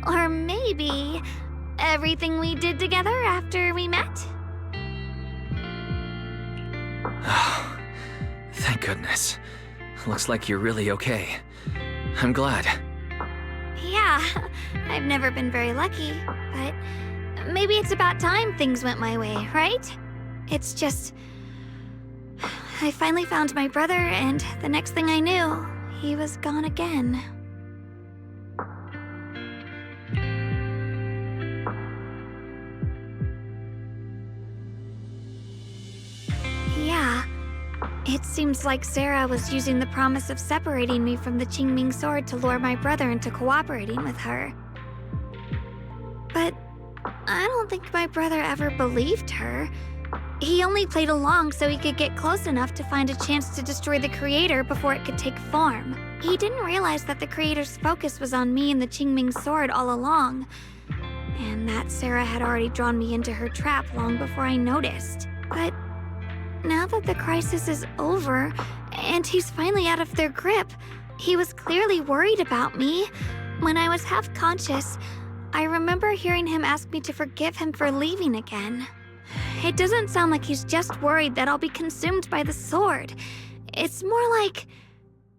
Or maybe everything we did together after we met? Oh, thank goodness. Looks like you're really okay. I'm glad. Yeah, I've never been very lucky, but maybe it's about time things went my way, right? It's just... I finally found my brother, and the next thing I knew, he was gone again. Yeah, it seems like Sarah was using the promise of separating me from the Qingming sword to lure my brother into cooperating with her. But I don't think my brother ever believed her. He only played along so he could get close enough to find a chance to destroy the creator before it could take form. He didn't realize that the creator's focus was on me and the Qingming sword all along, and that Sarah had already drawn me into her trap long before I noticed. But now that the crisis is over, and he's finally out of their grip, he was clearly worried about me. When I was half conscious, I remember hearing him ask me to forgive him for leaving again. It doesn't sound like he's just worried that I'll be consumed by the sword. It's more like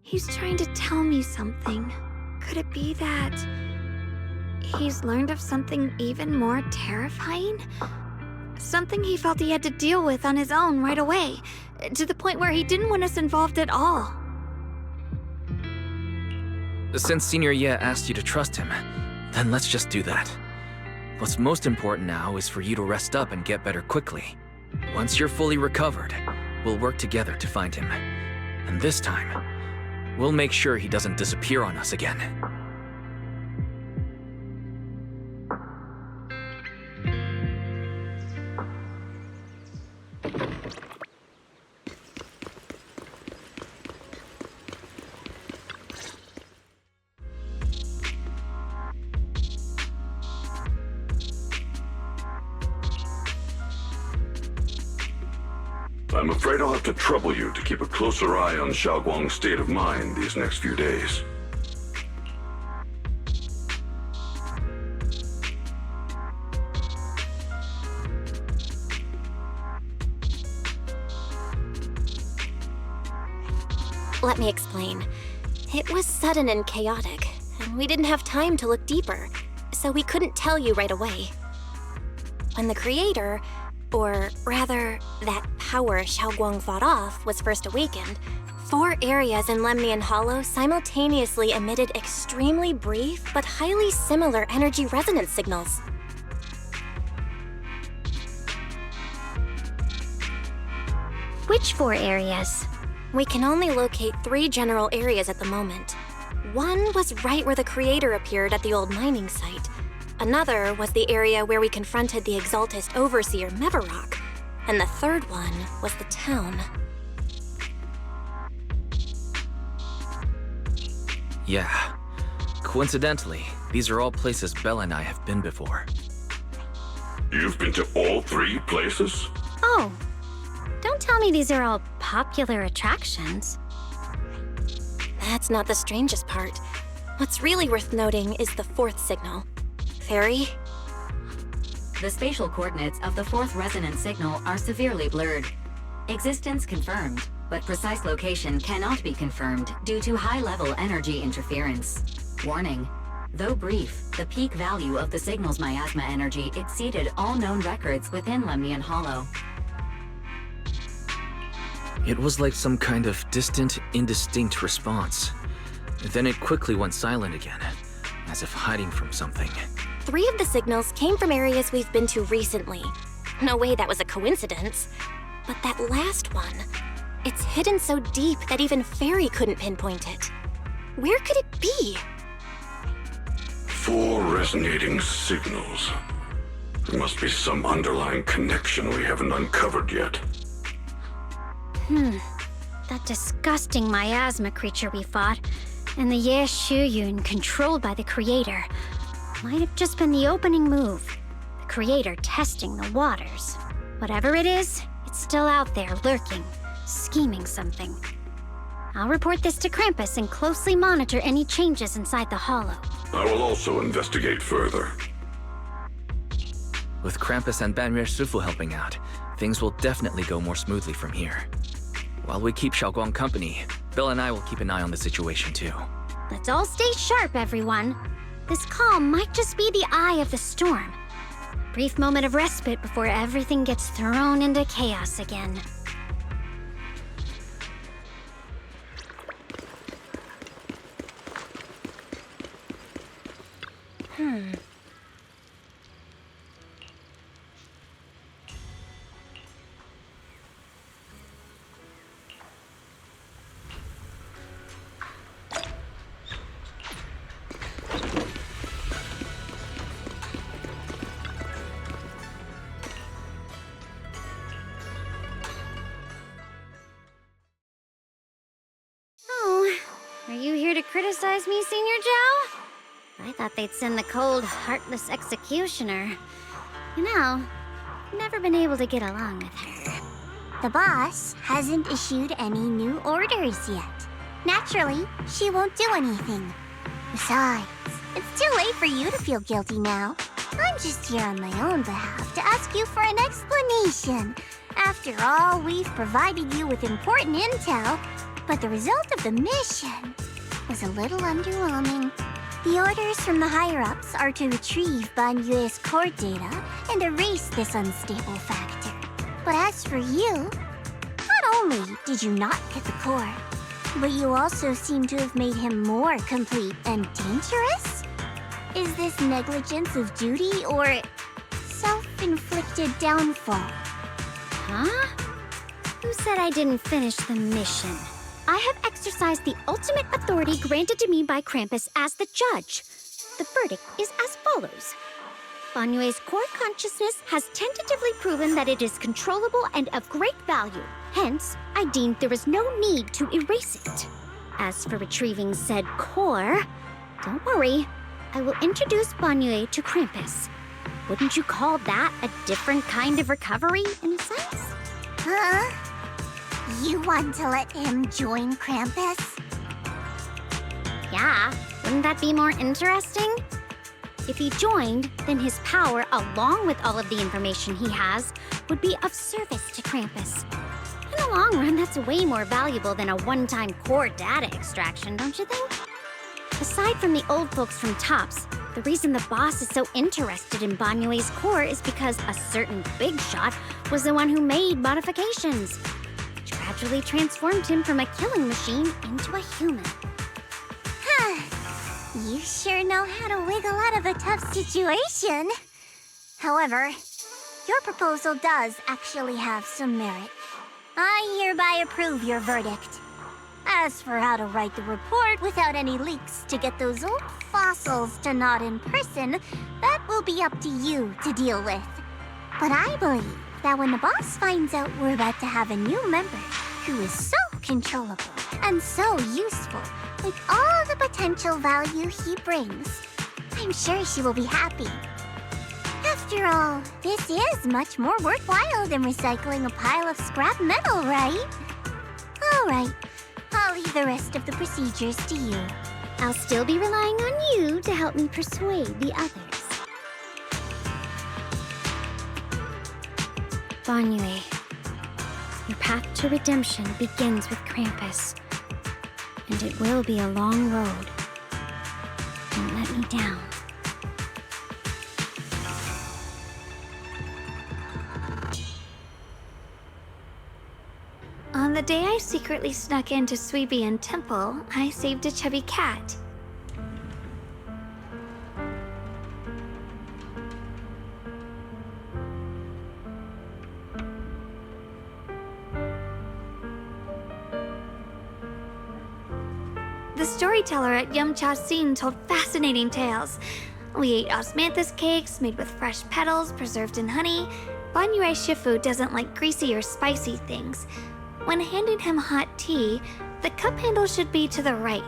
he's trying to tell me something. Could it be that he's learned of something even more terrifying? Something he felt he had to deal with on his own right away, to the point where he didn't want us involved at all. Since Senior Ye asked you to trust him, then let's just do that. What's most important now is for you to rest up and get better quickly. Once you're fully recovered, we'll work together to find him. And this time, we'll make sure he doesn't disappear on us again. I'm afraid I'll have to trouble you to keep a closer eye on Xiaoguang's state of mind these next few days. Let me explain. It was sudden and chaotic, and we didn't have time to look deeper, so we couldn't tell you right away. When the creator, or rather, that power Xiaoguang fought off, was first awakened, 4 areas in Lemnian Hollow simultaneously emitted extremely brief but highly similar energy resonance signals. Which 4 areas? We can only locate 3 general areas at the moment. One was right where the creator appeared at the old mining site. Another was the area where we confronted the Exaltist Overseer Mevarok. And the third one was the town. Yeah. Coincidentally, these are all places Bella and I have been before. You've been to all 3 places? Oh, don't tell me these are all popular attractions. That's not the strangest part. What's really worth noting is the fourth signal. Fairy? The spatial coordinates of the fourth resonance signal are severely blurred. Existence confirmed, but precise location cannot be confirmed due to high-level energy interference. Warning. Though brief, the peak value of the signal's miasma energy exceeded all known records within Lemnian Hollow. It was like some kind of distant, indistinct response. Then it quickly went silent again, as if hiding from something. 3 of the signals came from areas we've been to recently. No way that was a coincidence. But that last one, it's hidden so deep that even Fairy couldn't pinpoint it. Where could it be? 4 resonating signals. There must be some underlying connection we haven't uncovered yet. That disgusting miasma creature we fought, and the Ye Shuyun controlled by the Creator, might have just been the opening move. The Creator testing the waters. Whatever it is, it's still out there lurking, scheming something. I'll report this to Krampus and closely monitor any changes inside the Hollow. I will also investigate further. With Krampus and Banyue Shifu helping out, things will definitely go more smoothly from here. While we keep Xiaoguang company, Bill and I will keep an eye on the situation too. Let's all stay sharp, everyone. This calm might just be the eye of the storm. A brief moment of respite before everything gets thrown into chaos again. Are you here to criticize me, Senior Zhao? I thought they'd send the cold, heartless executioner. You know, never been able to get along with her. The boss hasn't issued any new orders yet. Naturally, she won't do anything. Besides, it's too late for you to feel guilty now. I'm just here on my own behalf to ask you for an explanation. After all, we've provided you with important intel, but the result of the mission was a little underwhelming. The orders from the higher-ups are to retrieve Banyue's core data and erase this unstable factor. But as for you, not only did you not get the core, but you also seem to have made him more complete and dangerous? Is this negligence of duty or self-inflicted downfall? Huh? Who said I didn't finish the mission? I have exercised the ultimate authority granted to me by Krampus as the judge. The verdict is as follows. Banyue's core consciousness has tentatively proven that it is controllable and of great value. Hence, I deemed there was no need to erase it. As for retrieving said core, don't worry. I will introduce Banyue to Krampus. Wouldn't you call that a different kind of recovery, in a sense? Huh? You want to let him join Krampus? Yeah, wouldn't that be more interesting? If he joined, then his power, along with all of the information he has, would be of service to Krampus. In the long run, that's way more valuable than a one-time core data extraction, don't you think? Aside from the old folks from TOPS, the reason the boss is so interested in Banyue's core is because a certain big shot was the one who made modifications, which gradually transformed him from a killing machine into a human. You sure know how to wiggle out of a tough situation. However, your proposal does actually have some merit. I hereby approve your verdict. As for how to write the report without any leaks to get those old fossils to nod in person, that will be up to you to deal with. But I believe that when the boss finds out we're about to have a new member who is so controllable and so useful, with all the potential value he brings, I'm sure she will be happy. After all, this is much more worthwhile than recycling a pile of scrap metal, right? All right, I'll leave the rest of the procedures to you. I'll still be relying on you to help me persuade the others. Banyue, your path to redemption begins with Krampus. And it will be a long road. Don't let me down. On the day I secretly snuck into Suibian Temple, I saved a chubby cat. The storyteller at Yumcha Scene told fascinating tales. We ate osmanthus cakes made with fresh petals preserved in honey. Banyue Shifu doesn't like greasy or spicy things. When handing him hot tea, the cup handle should be to the right.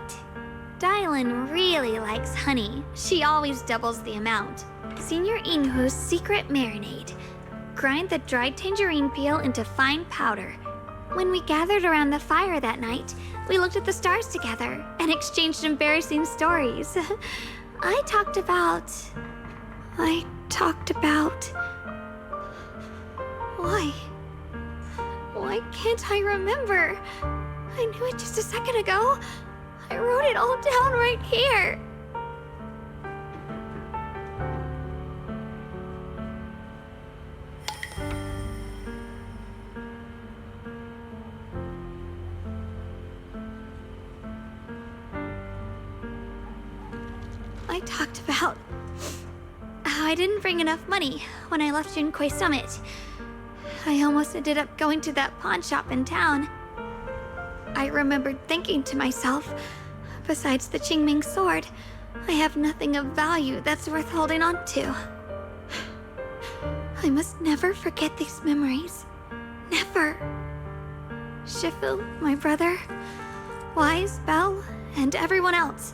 Dylan really likes honey. She always doubles the amount. Senior Inhu's secret marinade. Grind the dried tangerine peel into fine powder. When we gathered around the fire that night, we looked at the stars together and exchanged embarrassing stories. I talked about... Why can't I remember? I knew it just a second ago. I wrote it all down right here. I talked about how I didn't bring enough money when I left Junkoi Summit. I almost ended up going to that pawn shop in town. I remembered thinking to myself, besides the Qingming sword, I have nothing of value that's worth holding on to. I must never forget these memories. Never. Shifu, my brother, Wise, Belle, and everyone else.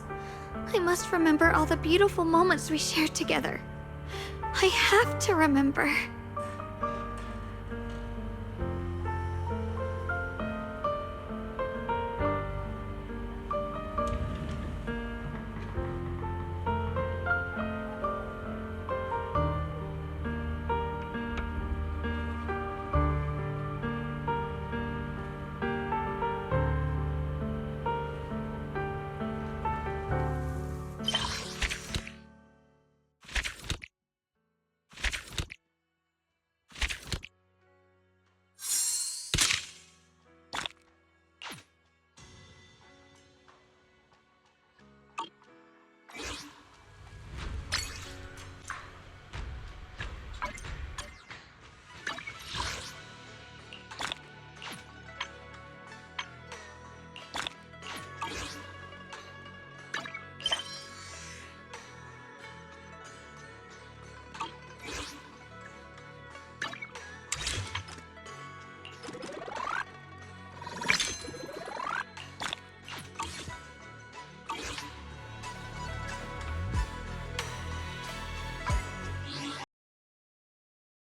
I must remember all the beautiful moments we shared together. I have to remember.